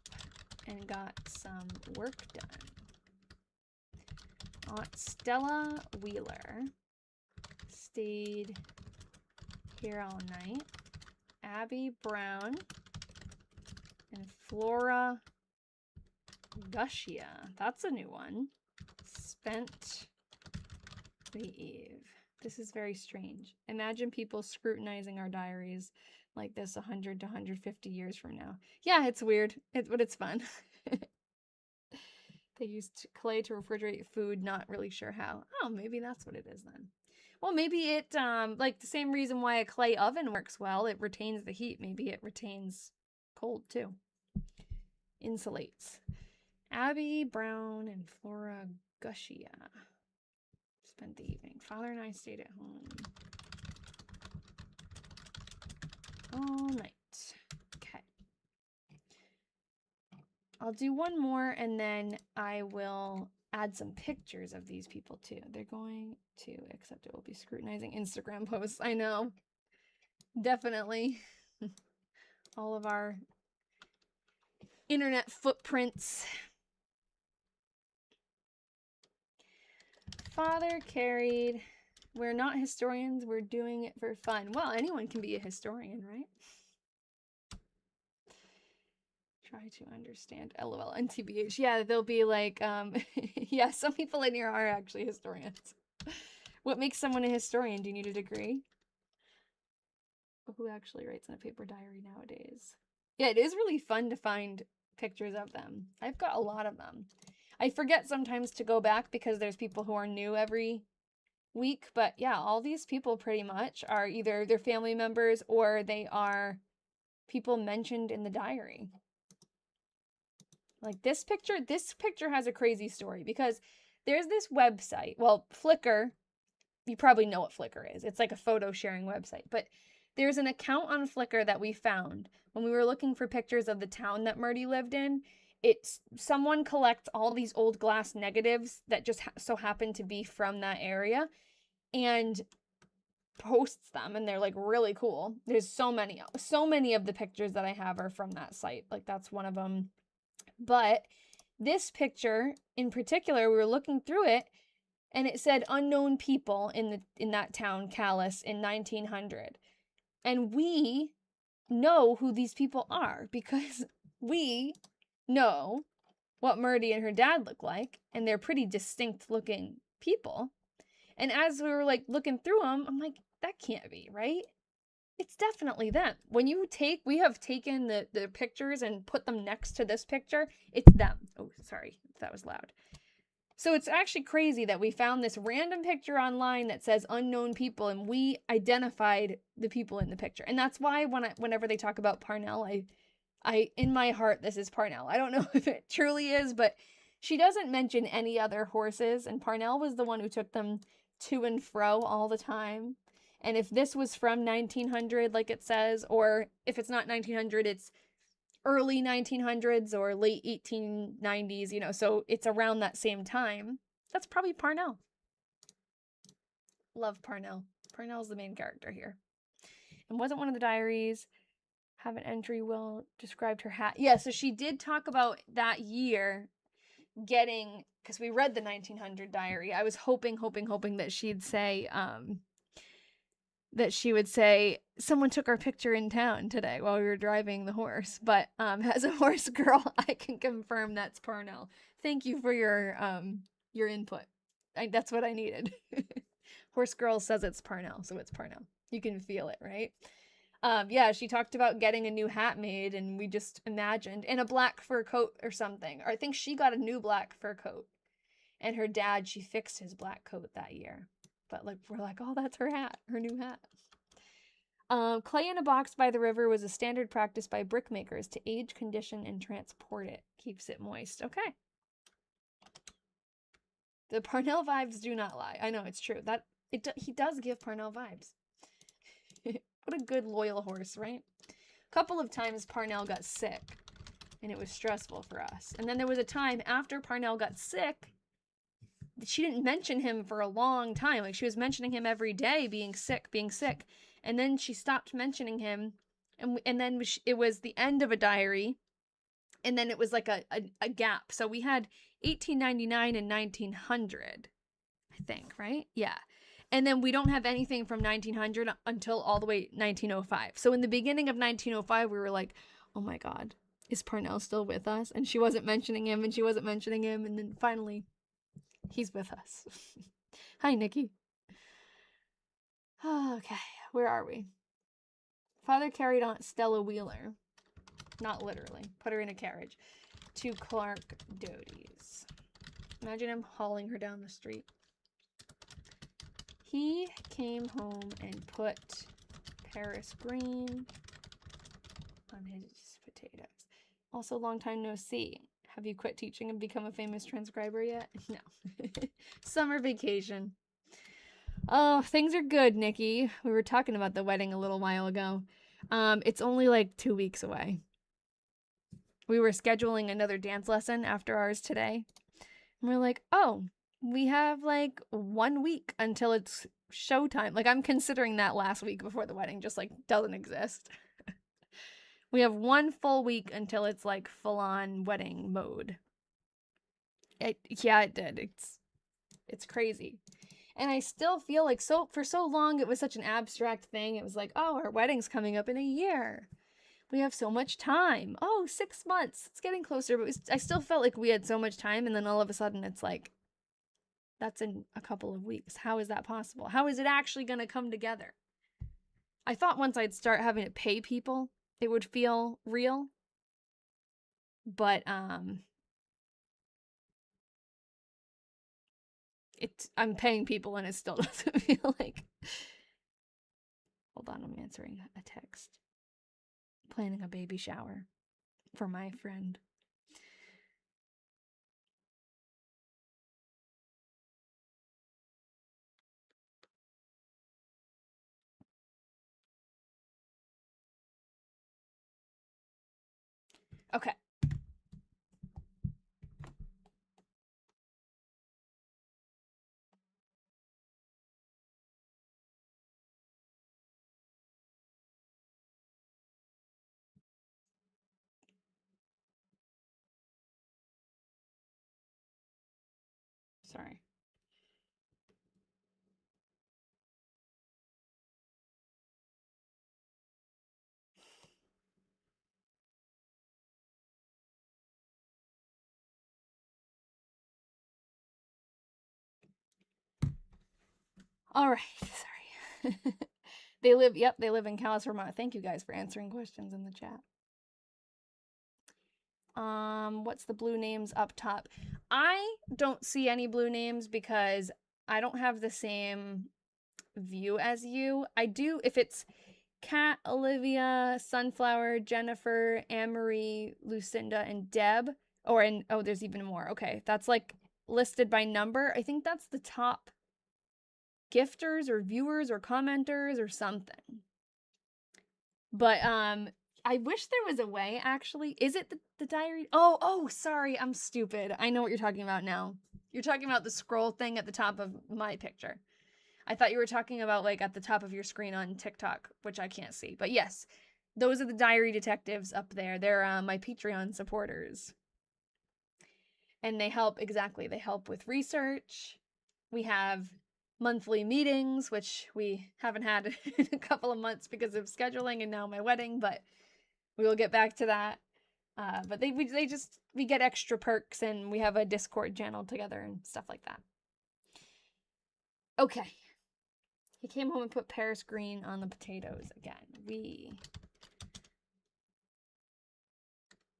and got some work done. Aunt Stella Wheeler stayed here all night. Abby Brown and Flora Gushia, that's a new one, spent the eve. This is very strange. Imagine people scrutinizing our diaries like this 100 to 150 years from now. Yeah, it's weird, but it's fun. They used clay to refrigerate food, not really sure how. Oh, maybe that's what it is then. Well, maybe it, like the same reason why a clay oven works well, it retains the heat. Maybe it retains cold too. Insulates. Abby Brown and Flora Gushia spent the evening. Father and I stayed at home all night. Okay. I'll do one more and then I will add some pictures of these people too. They're going to, except it will be scrutinizing Instagram posts. I know. Definitely. All of our internet footprints. Father carried. We're not historians, we're doing it for fun. Well, anyone can be a historian, right? Try to understand. LOL and TBH. Yeah, they'll be like, yeah, some people in here are actually historians. What makes someone a historian? Do you need a degree? Who actually writes in a paper diary nowadays? Yeah, it is really fun to find pictures of them. I've got a lot of them. I forget sometimes to go back because there's people who are new every week. But yeah, all these people pretty much are either their family members or they are people mentioned in the diary. Like this picture has a crazy story because there's this website. Well, Flickr, you probably know what Flickr is. It's like a photo sharing website. But there's an account on Flickr that we found when we were looking for pictures of the town that Myrtie lived in. It's someone collects all these old glass negatives that just so happen to be from that area and posts them, and they're like really cool. There's so many of the pictures that I have are from that site. Like that's one of them. But this picture in particular, we were looking through it and it said unknown people in that town, Calais, in 1900. And we know who these people are because we know what Myrtie and her dad look like, and they're pretty distinct looking people. And as we were like looking through them, I'm like, that can't be, right? It's definitely them. We have taken the pictures and put them next to this picture. It's them. Oh, sorry if that was loud. So it's actually crazy that we found this random picture online that says unknown people, and we identified the people in the picture. And that's why whenever they talk about Parnell, I in my heart, this is Parnell. I don't know if it truly is, but she doesn't mention any other horses, and Parnell was the one who took them to and fro all the time. And if this was from 1900, like it says, or if it's not 1900, it's early 1900s or late 1890s, so it's around that same time. That's probably Parnell. Love Parnell. Parnell's the main character here. And wasn't one of the diaries have an entry Will described her hat? Yeah, so she did talk about that year getting, because we read the 1900 diary. I was hoping that she'd say, that she would say, someone took our picture in town today while we were driving the horse. But as a horse girl, I can confirm that's Parnell. Thank you for your input. That's what I needed. Horse girl says it's Parnell, so it's Parnell. You can feel it, right? Yeah, she talked about getting a new hat made, and we just imagined, and a black fur coat or something. Or I think she got a new black fur coat, and her dad, she fixed his black coat that year. But like we're like, oh, that's her hat, her new hat. Clay in a box by the river was a standard practice by brickmakers to age, condition, and transport it. Keeps it moist. Okay. The Parnell vibes do not lie. I know, it's true. He does give Parnell vibes. What a good loyal horse, right? A couple of times Parnell got sick, and it was stressful for us. And then there was a time after Parnell got sick, she didn't mention him for a long time. Like, she was mentioning him every day, being sick. And then she stopped mentioning him. And then it was the end of a diary. And then it was like a gap. So we had 1899 and 1900, I think, right? Yeah. And then we don't have anything from 1900 until all the way 1905. So in the beginning of 1905, we were like, oh my God, is Parnell still with us? And she wasn't mentioning him, and she wasn't mentioning him. And then finally, he's with us. Hi, Nikki. Okay, where are we? Father carried Aunt Stella Wheeler, not literally, put her in a carriage, to Clark Doty's. Imagine him hauling her down the street. He came home and put Paris green on his potatoes. Also, long time no see. Have you quit teaching and become a famous transcriber yet? No. Summer vacation. Oh, things are good, Nikki. We were talking about the wedding a little while ago. It's only like 2 weeks away. We were scheduling another dance lesson after ours today. And we're like, oh, we have like 1 week until it's showtime. Like, I'm considering that last week before the wedding just like doesn't exist. We have 1 full week until it's like full on wedding mode. It did. It's crazy. And I still feel like for so long it was such an abstract thing. It was like, oh, our wedding's coming up in a year. We have so much time. Oh, 6 months. It's getting closer. But I still felt like we had so much time. And then all of a sudden it's like, that's in a couple of weeks. How is that possible? How is it actually going to come together? I thought once I'd start having to pay people, it would feel real. But I'm paying people and it still doesn't feel like. Hold on, I'm answering a text. Planning a baby shower for my friend. Okay. Sorry. All right. Sorry. They live in Calais, Vermont. Thank you guys for answering questions in the chat. What's the blue names up top? I don't see any blue names because I don't have the same view as you. I do if it's Kat, Olivia, Sunflower, Jennifer, Anne-Marie, Lucinda, and Deb. Oh, there's even more. Okay, that's like listed by number. I think that's the top gifters or viewers or commenters or something. But I wish there was a way, actually. Is it the diary? Oh, sorry, I'm stupid. I know what you're talking about now. You're talking about the scroll thing at the top of my picture. I thought you were talking about like at the top of your screen on TikTok, which I can't see. But yes, those are the diary detectives up there. They're my Patreon supporters. And they help with research. We have monthly meetings, which we haven't had in a couple of months because of scheduling and now my wedding, but we will get back to that. But we get extra perks and we have a Discord channel together and stuff like that. Okay. He came home and put Paris green on the potatoes again. We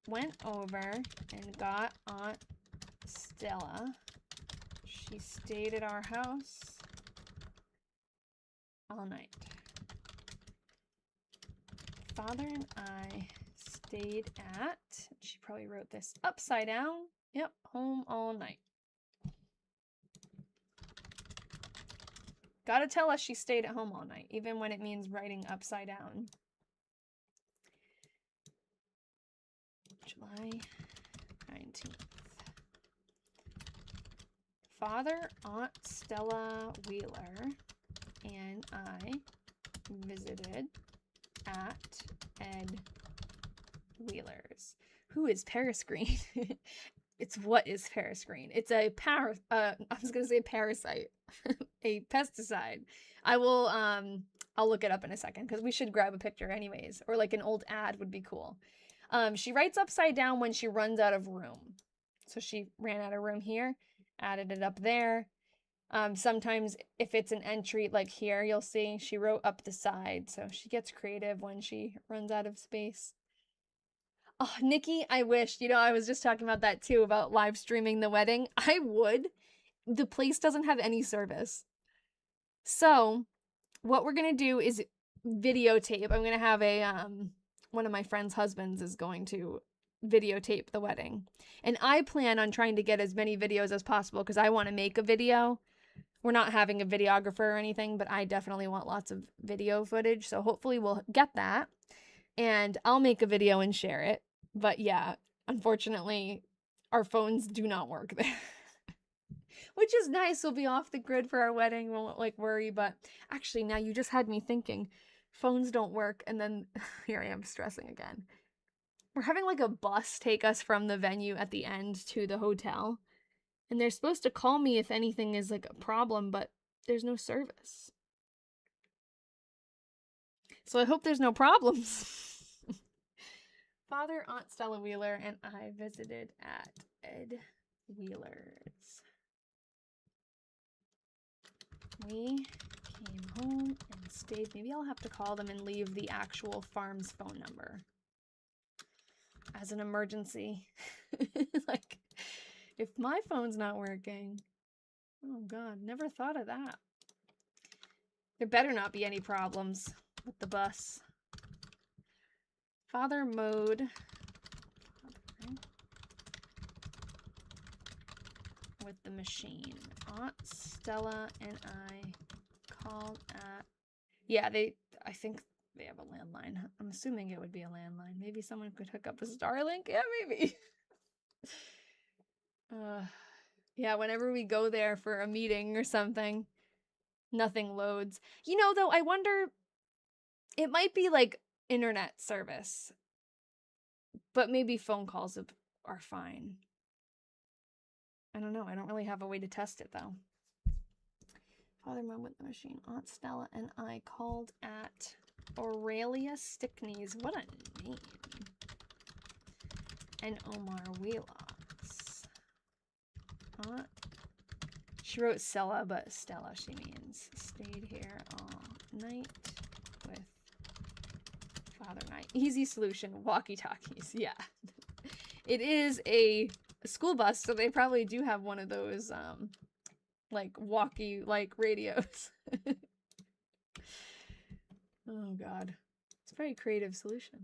went over and got Aunt Stella. She stayed at our house all night. Father and I stayed at, she probably wrote this upside down. Yep, home all night. Gotta tell us she stayed at home all night, even when it means writing upside down. July 19th. Father, Aunt Stella Wheeler, and I visited at Ed Wheeler's. Who is Paris Green? It's what is Paris Green? It's a I was gonna say parasite, a pesticide. I'll look it up in a second because we should grab a picture anyways, or like an old ad would be cool. She writes upside down when she runs out of room. So she ran out of room here, added it up there. Sometimes if it's an entry like here, you'll see she wrote up the side. So she gets creative when she runs out of space. Oh, Nikki, I wish. I was just talking about that too, about live streaming the wedding. I would. The place doesn't have any service. So what we're going to do is videotape. I'm going to have one of my friend's husbands is going to videotape the wedding. And I plan on trying to get as many videos as possible because I want to make a video. We're not having a videographer or anything, but I definitely want lots of video footage. So hopefully we'll get that. And I'll make a video and share it. But yeah, unfortunately, our phones do not work there. Which is nice. We'll be off the grid for our wedding. We won't like worry. But actually, now you just had me thinking. Phones don't work. And then here I am stressing again. We're having like a bus take us from the venue at the end to the hotel. And they're supposed to call me if anything is like a problem, but there's no service. So I hope there's no problems. Father, Aunt Stella Wheeler, and I visited at Ed Wheeler's. We came home and stayed. Maybe I'll have to call them and leave the actual farm's phone number as an emergency. Like, if my phone's not working, Oh God, never thought of that. There better not be any problems with the bus. Father mode. With the machine. Aunt Stella and I called at... Yeah, I think they have a landline. I'm assuming it would be a landline. Maybe someone could hook up a Starlink? Yeah, maybe. Yeah, whenever we go there for a meeting or something, nothing loads. You know, though, I wonder... It might be, like, internet service. But maybe phone calls are fine. I don't know. I don't really have a way to test it, though. Father mode with the machine. Aunt Stella and I called at Aurelia Stickney's. What a name. And Omar Wheelock's. She wrote Stella, but Stella she means. Stayed here all night with Father Night. Easy solution. Walkie-talkies. Yeah. It is a school bus, so they probably do have one of those, like, walkie, like, radios. Oh, God. It's a very creative solution.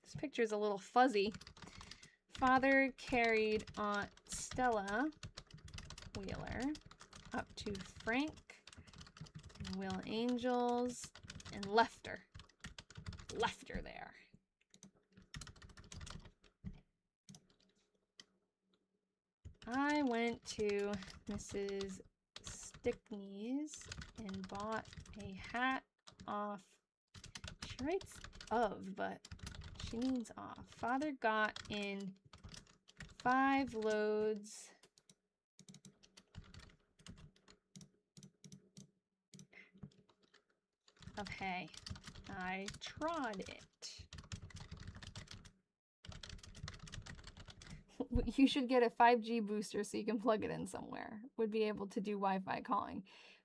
This picture's a little fuzzy. Father carried Aunt Stella Wheeler up to Frank and Will Angels and left her. Left her there. I went to Mrs. Stickney's and bought a hat off. She writes of, but she means off. Father got in 5 loads of hay. I trod it. You should get a 5G booster so you can plug it in somewhere. Would be able to do Wi-Fi calling.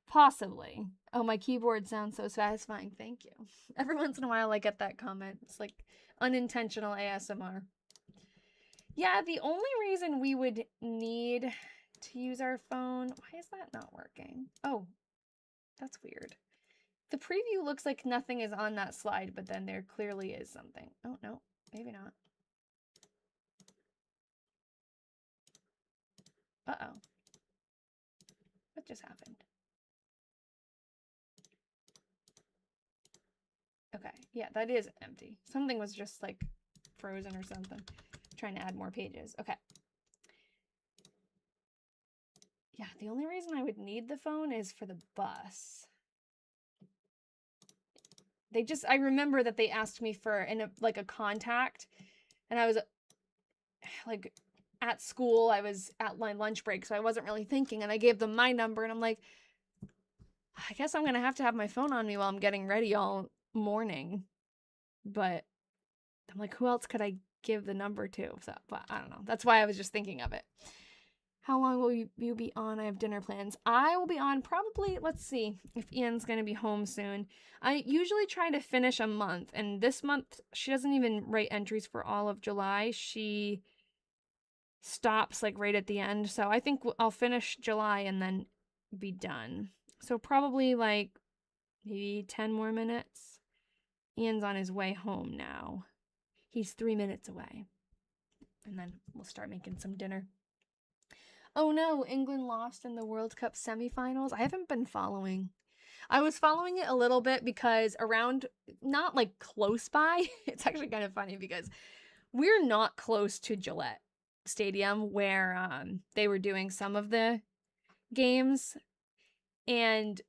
Possibly. Oh, my keyboard sounds so satisfying. Thank you. Every once in a while I get that comment. It's like unintentional ASMR. Yeah, the only reason we would need to use our phone... Why is that not working? Oh, that's weird. The preview looks like nothing is on that slide, but then there clearly is something. Oh, no. Maybe not. Uh-oh. What just happened? Okay, yeah, that is empty. Something was just like frozen or something. I'm trying to add more pages. Okay. Yeah, the only reason I would need the phone is for the bus. I remember that they asked me for like a contact, and I was like at school, I was at my lunch break, so I wasn't really thinking, and I gave them my number, and I'm like, I guess I'm gonna have to have my phone on me while I'm getting ready all morning. But I'm like, who else could I give the number to? So, but I don't know. That's why I was just thinking of it. How long will you be on? I have dinner plans. I will be on probably, let's see if Ian's going to be home soon. I usually try to finish a month, and this month she doesn't even write entries for all of July. She stops like right at the end. So I think I'll finish July and then be done. So probably like maybe 10 more minutes. Ian's on his way home now. He's 3 minutes away. And then we'll start making some dinner. Oh no, England lost in the World Cup semifinals. I haven't been following. I was following it a little bit because around, not like close by, it's actually kind of funny because we're not close to Gillette Stadium where they were doing some of the games. And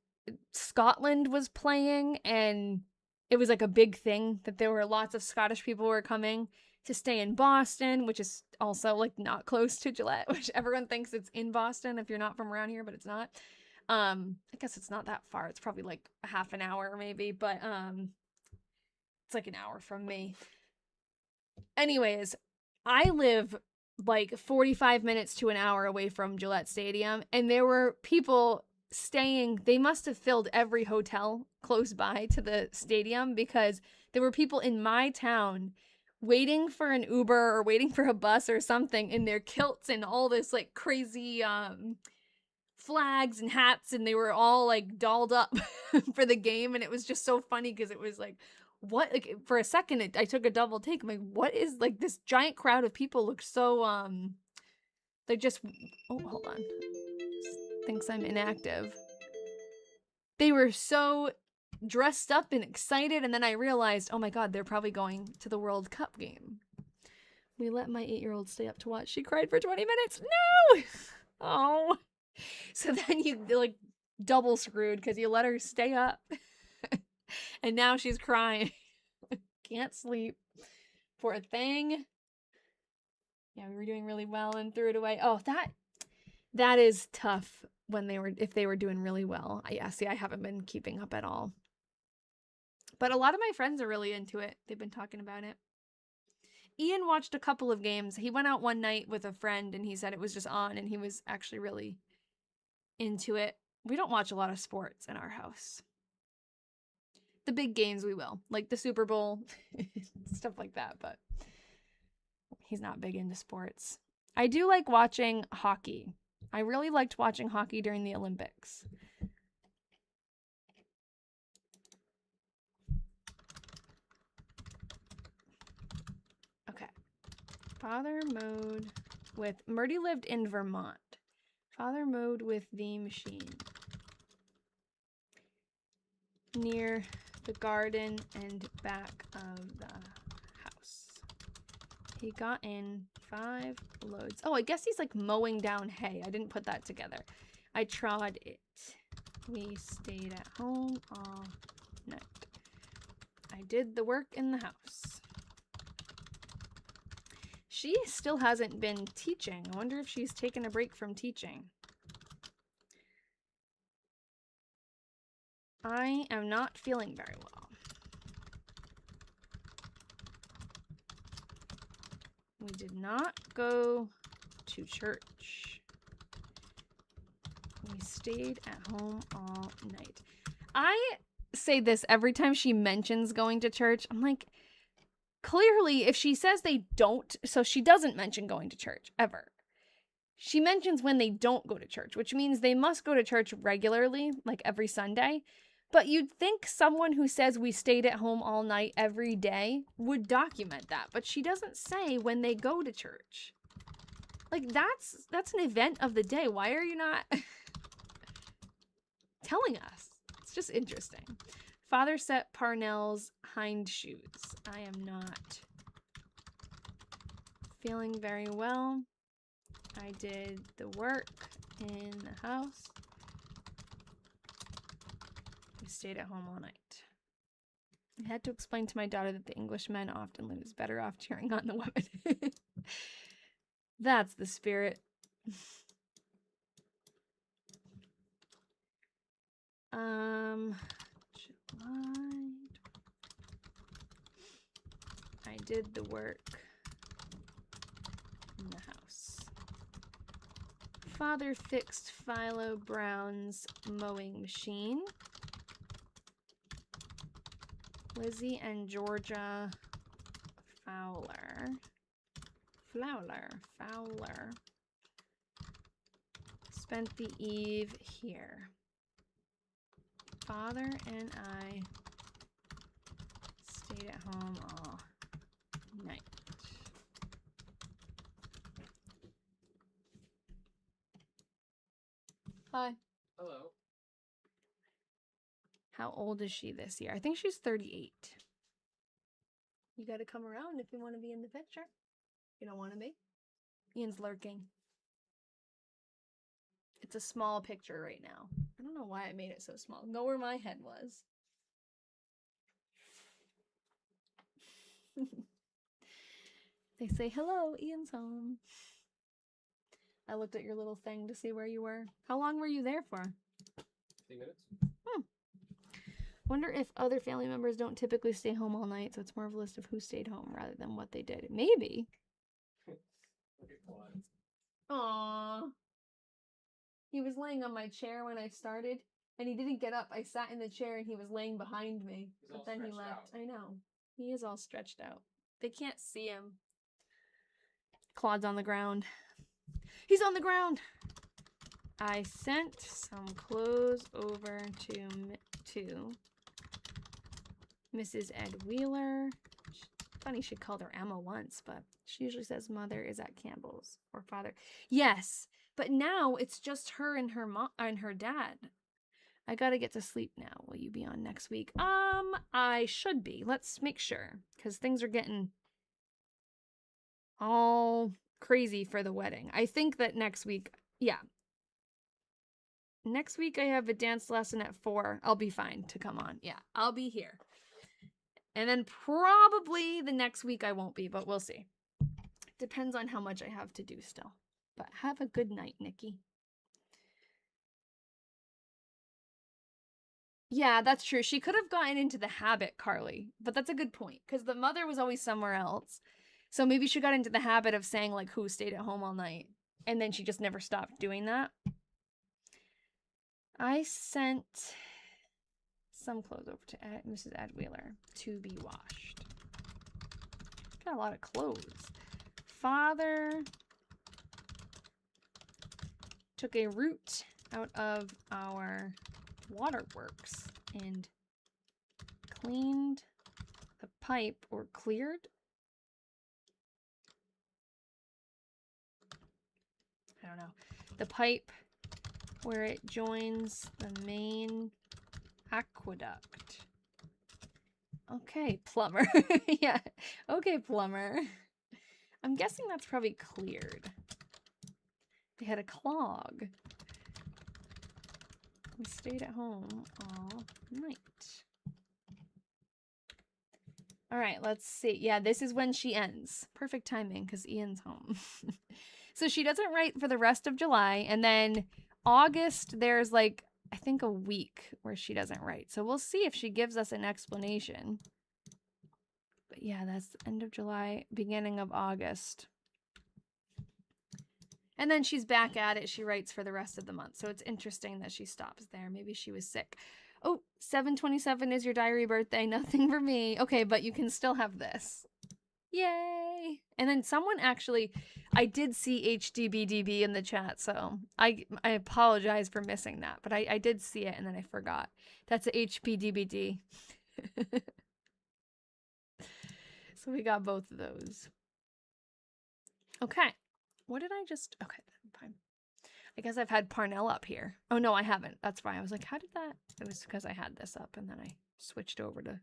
Scotland was playing, and it was like a big thing that there were lots of Scottish people who were coming to stay in Boston, which is also like not close to Gillette, which everyone thinks it's in Boston if you're not from around here, but it's not. I guess it's not that far. It's probably like a half an hour maybe, but it's like an hour from me. Anyways, I live like 45 minutes to an hour away from Gillette Stadium, and there were people staying. They must have filled every hotel close by to the stadium because there were people in my town waiting for an Uber or waiting for a bus or something in their kilts and all this like crazy flags and hats, and they were all like dolled up for the game, and it was just so funny because it was like, what, like for a second I took a double take. I'm like, what is, like, this giant crowd of people look so they just, oh, hold on, thinks I'm inactive. They were so dressed up and excited, and then I realized, oh my god, they're probably going to the World Cup game. We let my 8-year-old stay up to watch. She cried for 20 minutes. No! Oh. So then you, like, double screwed because you let her stay up. And now she's crying. Can't sleep. Poor thing. Yeah, we were doing really well and threw it away. Oh, that is tough when if they were doing really well. Yeah, see, I haven't been keeping up at all. But a lot of my friends are really into it. They've been talking about it. Ian watched a couple of games. He went out one night with a friend and he said it was just on and he was actually really into it. We don't watch a lot of sports in our house. The big games we will, like the Super Bowl, stuff like that, but he's not big into sports. I do like watching hockey. I really liked watching hockey during the Olympics. Okay. Father mode with... Myrtie lived in Vermont. Father mode with the machine. Near the garden and back of the house. He got in 5 loads. Oh, I guess he's like mowing down hay. I didn't put that together. I trod it. We stayed at home all night. I did the work in the house. She still hasn't been teaching. I wonder if she's taken a break from teaching. I am not feeling very well. We did not go to church. We stayed at home all night. I say this every time she mentions going to church. I'm like, clearly, if she says they don't, so she doesn't mention going to church, ever. She mentions when they don't go to church, which means they must go to church regularly, like every Sunday. But you'd think someone who says we stayed at home all night every day would document that. But she doesn't say when they go to church. Like, that's an event of the day. Why are you not telling us? It's just interesting. Father set Parnell's hind shoes. I am not feeling very well. I did the work in the house. We stayed at home all night. I had to explain to my daughter that the Englishmen often lose. Better off cheering on the women. That's the spirit. July. I did the work in the house. Father fixed Philo Brown's mowing machine. Lizzie and Georgia Fowler spent the eve here. Father and I stayed at home all night. Hi. Hello. How old is she this year? I think she's 38. You gotta come around if you want to be in the picture. You don't want to be? Ian's lurking. It's a small picture right now. I don't know why I made it so small. Go where my head was. They say, hello, Ian's home. I looked at your little thing to see where you were. How long were you there for? 3 minutes. Wonder if other family members don't typically stay home all night, so it's more of a list of who stayed home rather than what they did. Maybe. Aww. He was laying on my chair when I started, and he didn't get up. I sat in the chair, and he was laying behind me. But then he left. I know. He is all stretched out. They can't see him. Claude's on the ground. He's on the ground! I sent some clothes over to Mrs. Ed Wheeler. Funny she called her Emma once, but she usually says mother is at Campbell's or father. Yes, but now it's just her and her mom and her dad. I gotta get to sleep now. Will you be on next week? I should be. Let's make sure, because things are getting all crazy for the wedding. I think that next week, yeah. Next week I have a dance lesson at 4. I'll be fine to come on. Yeah, I'll be here. And then probably the next week I won't be, but we'll see. Depends on how much I have to do still. But have a good night, Nikki. Yeah, that's true. She could have gotten into the habit, Carly. But that's a good point, because the mother was always somewhere else. So maybe she got into the habit of saying, like, who stayed at home all night. And then she just never stopped doing that. I sent some clothes over to Mrs. Ed Wheeler to be washed. Got a lot of clothes. Father took a root out of our waterworks and cleaned the pipe, or cleared? I don't know. The pipe where it joins the main aqueduct. Okay, plumber. Yeah. Okay, plumber. I'm guessing that's probably cleared. They had a clog. We stayed at home all night. All right, let's see. Yeah, this is when she ends. Perfect timing, because Ian's home. So she doesn't write for the rest of July, and then August, there's like, I think a week where she doesn't write. So we'll see if she gives us an explanation. But yeah, that's the end of July, beginning of August. And then she's back at it. She writes for the rest of the month. So it's interesting that she stops there. Maybe she was sick. Oh, 7/27 is your diary birthday. Nothing for me. Okay, but you can still have this. Yay! And then someone actually, I did see HDBDB in the chat, so I apologize for missing that, but I did see it and then I forgot. That's a HPDBD. So we got both of those. Okay. What did I just... Okay, fine. I guess I've had Parnell up here. Oh, no, I haven't. That's why I was like, how did that... It was because I had this up and then I switched over to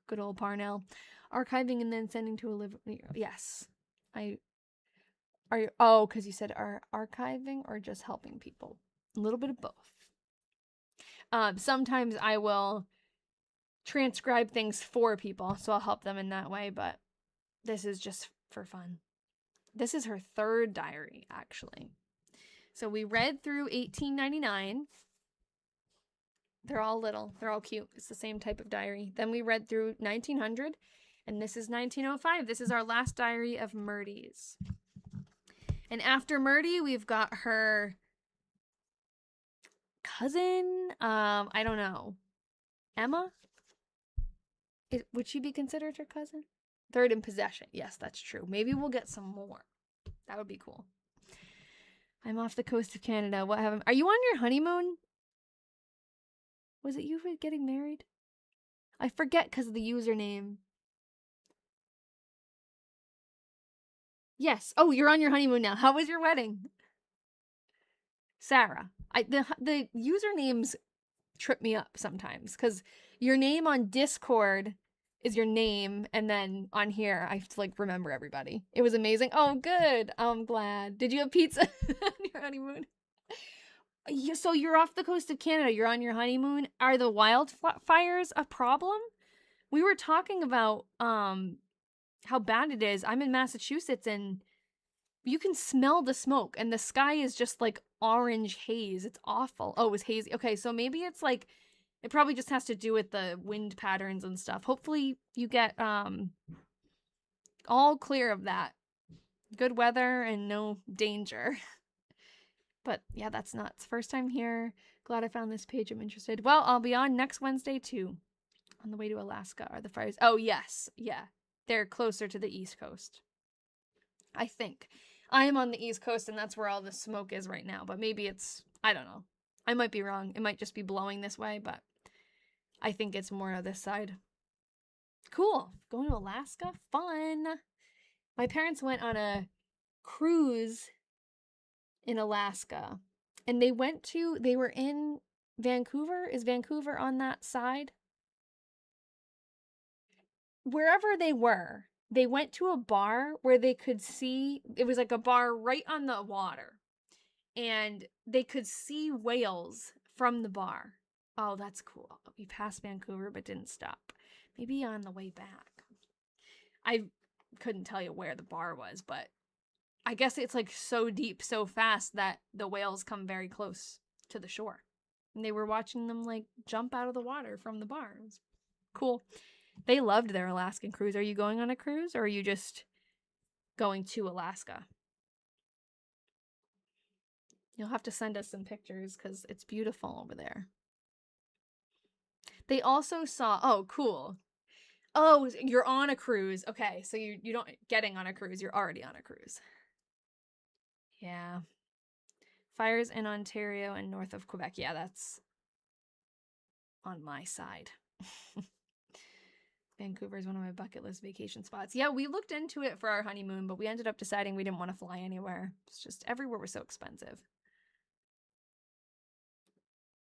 good old Parnell. Archiving and then sending to a live... Yes. Are you... Oh, because you said archiving or just helping people? A little bit of both. Sometimes I will transcribe things for people, so I'll help them in that way, but this is just for fun. This is her third diary, actually. So we read through 1899. They're all little. They're all cute. It's the same type of diary. Then we read through 1900, and this is 1905. This is our last diary of Myrtie's. And after Myrtie, we've got her cousin. I don't know. Emma? Would she be considered her cousin? Third in possession. Yes, that's true. Maybe we'll get some more. That would be cool. I'm off the coast of Canada. What have Are you on your honeymoon? Was it you getting married? I forget because of the username. Yes. Oh, you're on your honeymoon now. How was your wedding? Sarah. The usernames trip me up sometimes because your name on Discord is your name, and then on here I have to like remember everybody. It was amazing. Oh, good. I'm glad. Did you have pizza on your honeymoon? So you're off the coast of Canada. You're on your honeymoon. Are the wildfires a problem? We were talking about how bad it is. I'm in Massachusetts and you can smell the smoke and the sky is just like orange haze. It's awful. Oh, it was hazy. Okay, so maybe it's like, it probably just has to do with the wind patterns and stuff. Hopefully you get all clear of that. Good weather and no danger. But yeah, that's nuts. First time here. Glad I found this page. I'm interested. Well, I'll be on next Wednesday too. On the way to Alaska. Are the fires? Oh, yes. Yeah. They're closer to the East Coast. I think. I am on the East Coast and that's where all the smoke is right now. But maybe it's I don't know. I might be wrong. It might just be blowing this way, but I think it's more on this side. Cool. Going to Alaska? Fun. My parents went on a cruise in Alaska. And they were in Vancouver. Is Vancouver on that side? Wherever they went to a bar where they could see, it was like a bar right on the water. And they could see whales from the bar. Oh, that's cool. We passed Vancouver but didn't stop. Maybe on the way back. I couldn't tell you where the bar was, but I guess it's like so deep so fast that the whales come very close to the shore. And they were watching them like jump out of the water from the bar. It was cool. They loved their Alaskan cruise. Are you going on a cruise or are you just going to Alaska? You'll have to send us some pictures because it's beautiful over there. They also saw, oh, cool. Oh, you're on a cruise. Okay, so you don't getting on a cruise, you're already on a cruise. Yeah. Fires in Ontario and north of Quebec. Yeah, that's on my side. Vancouver is one of my bucket list vacation spots. Yeah, we looked into it for our honeymoon, but we ended up deciding we didn't want to fly anywhere. It's just everywhere was so expensive.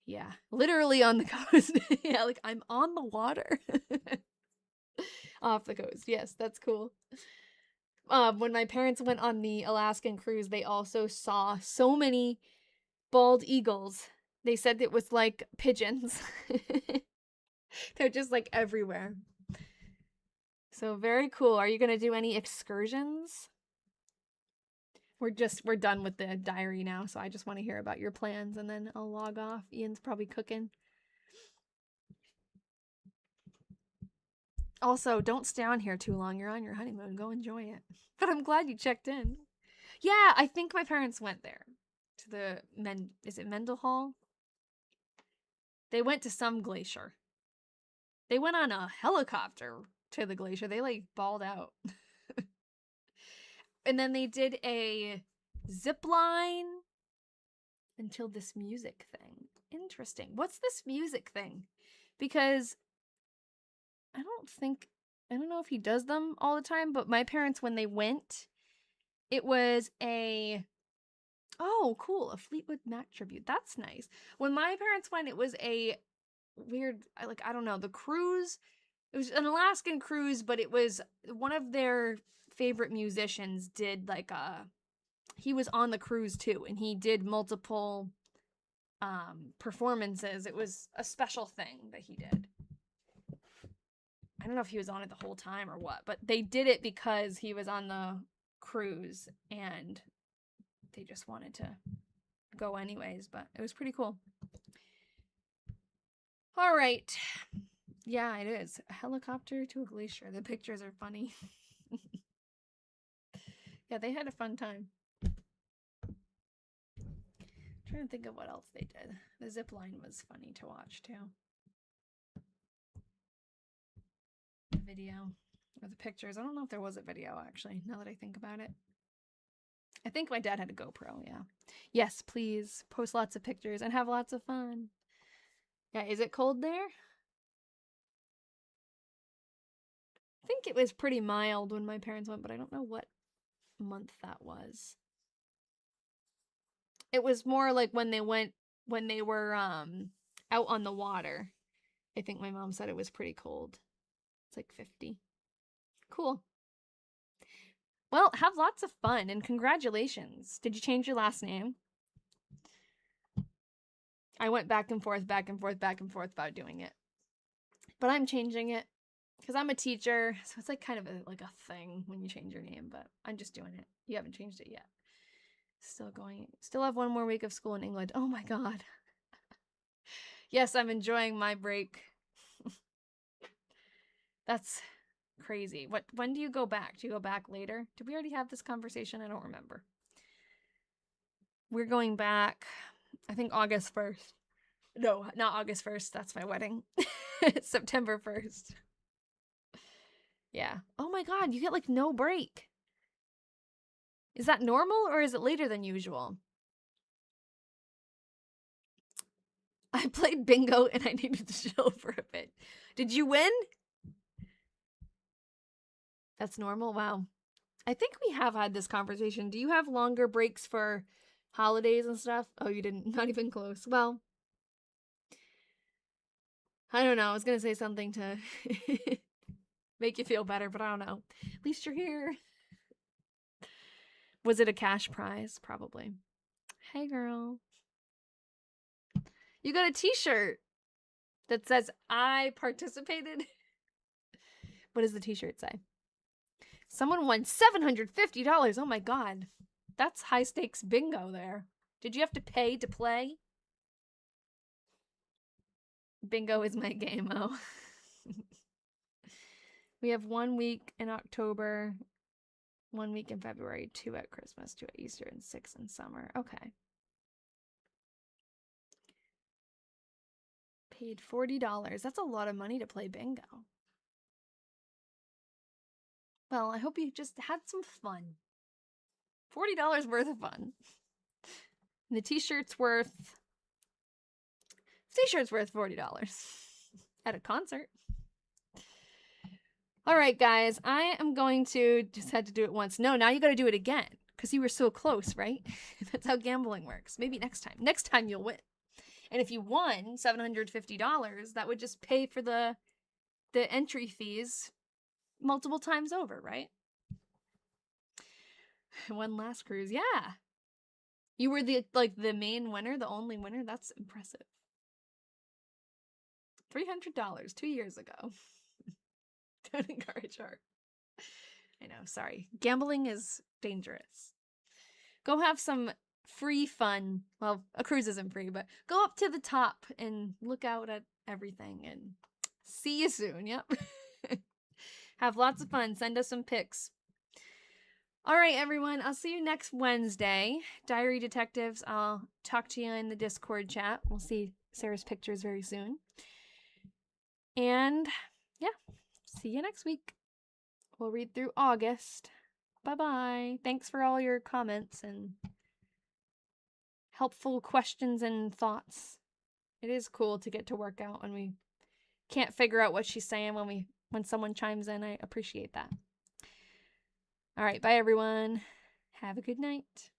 Yeah, literally on the coast. Yeah, like I'm on the water. Off the coast. Yes, that's cool. When my parents went on the Alaskan cruise, they also saw so many bald eagles. They said it was like pigeons. They're just like everywhere. So very cool. Are you going to do any excursions? We're done with the diary now, so I just want to hear about your plans and then I'll log off. Ian's probably cooking. Also, don't stay on here too long. You're on your honeymoon. Go enjoy it. But I'm glad you checked in. Yeah, I think my parents went there to the is it Mendel Hall? They went to some glacier. They went on a helicopter to the glacier. They like balled out. And then they did a zip line until this music thing. Interesting. What's this music thing? Because I don't know if he does them all the time, but my parents, when they went, it was oh, cool, a Fleetwood Mac tribute. That's nice. When my parents went, it was a weird, I don't know, the cruise. It was an Alaskan cruise, but it was one of their favorite musicians did he was on the cruise too, and he did multiple performances. It was a special thing that he did. I don't know if he was on it the whole time or what, but they did it because he was on the cruise and they just wanted to go anyways, but it was pretty cool. All right. Yeah, it is. A helicopter to a glacier. The pictures are funny. Yeah, they had a fun time. I'm trying to think of what else they did. The zip line was funny to watch too. The video or the pictures. I don't know if there was a video actually, now that I think about it. I think my dad had a GoPro, yeah. Yes, please post lots of pictures and have lots of fun. Yeah, is it cold there? I think it was pretty mild when my parents went, but I don't know what month that was. It was more like when they were out on the water. I think my mom said it was pretty cold. It's like 50. Cool. Well, have lots of fun and congratulations. Did you change your last name? I went back and forth about doing it. But I'm changing it because I'm a teacher, so it's like kind of like a thing when you change your name, but I'm just doing it. You haven't changed it yet. Still have one more week of school in England. Oh my god. Yes, I'm enjoying my break. That's crazy. When do you go back? Do you go back later? Did we already have this conversation? I don't remember. We're going back, I think August 1st. No, not August 1st. That's my wedding. September 1st. Yeah. Oh my god, you get like no break. Is that normal or is it later than usual? I played bingo and I needed to chill for a bit. Did you win? That's normal? Wow. I think we have had this conversation. Do you have longer breaks for holidays and stuff? Oh, you didn't. Not even close. Well, I don't know. I was going to say something to make you feel better, but I don't know. At least you're here. Was it a cash prize? Probably. Hey, girl. You got a t-shirt that says, I participated. What does the t-shirt say? Someone won $750. Oh my god. That's high stakes bingo there. Did you have to pay to play? Bingo is my game, oh. We have 1 week in October, 1 week in February, 2 at Christmas, 2 at Easter, and 6 in summer. Okay. Paid $40. That's a lot of money to play bingo. Well, I hope you just had some fun. $40 worth of fun. And the t-shirt's worth $40 at a concert. All right, guys, I am going to just had to do it once. No, now you got to do it again because you were so close, right? That's how gambling works. Maybe next time. Next time you'll win. And if you won $750, that would just pay for the entry fees multiple times over, right? One last cruise, yeah. You were the main winner, the only winner. That's impressive. $300 2 years ago. Don't encourage her. I know, sorry. Gambling is dangerous. Go have some free fun. Well, a cruise isn't free, but go up to the top and look out at everything and see you soon. Yep. Have lots of fun. Send us some pics. All right, everyone. I'll see you next Wednesday. Diary Detectives, I'll talk to you in the Discord chat. We'll see Sarah's pictures very soon. And yeah, see you next week. We'll read through August. Bye-bye. Thanks for all your comments and helpful questions and thoughts. It is cool to get to work out when we can't figure out what she's saying when someone chimes in. I appreciate that. All right, bye everyone. Have a good night.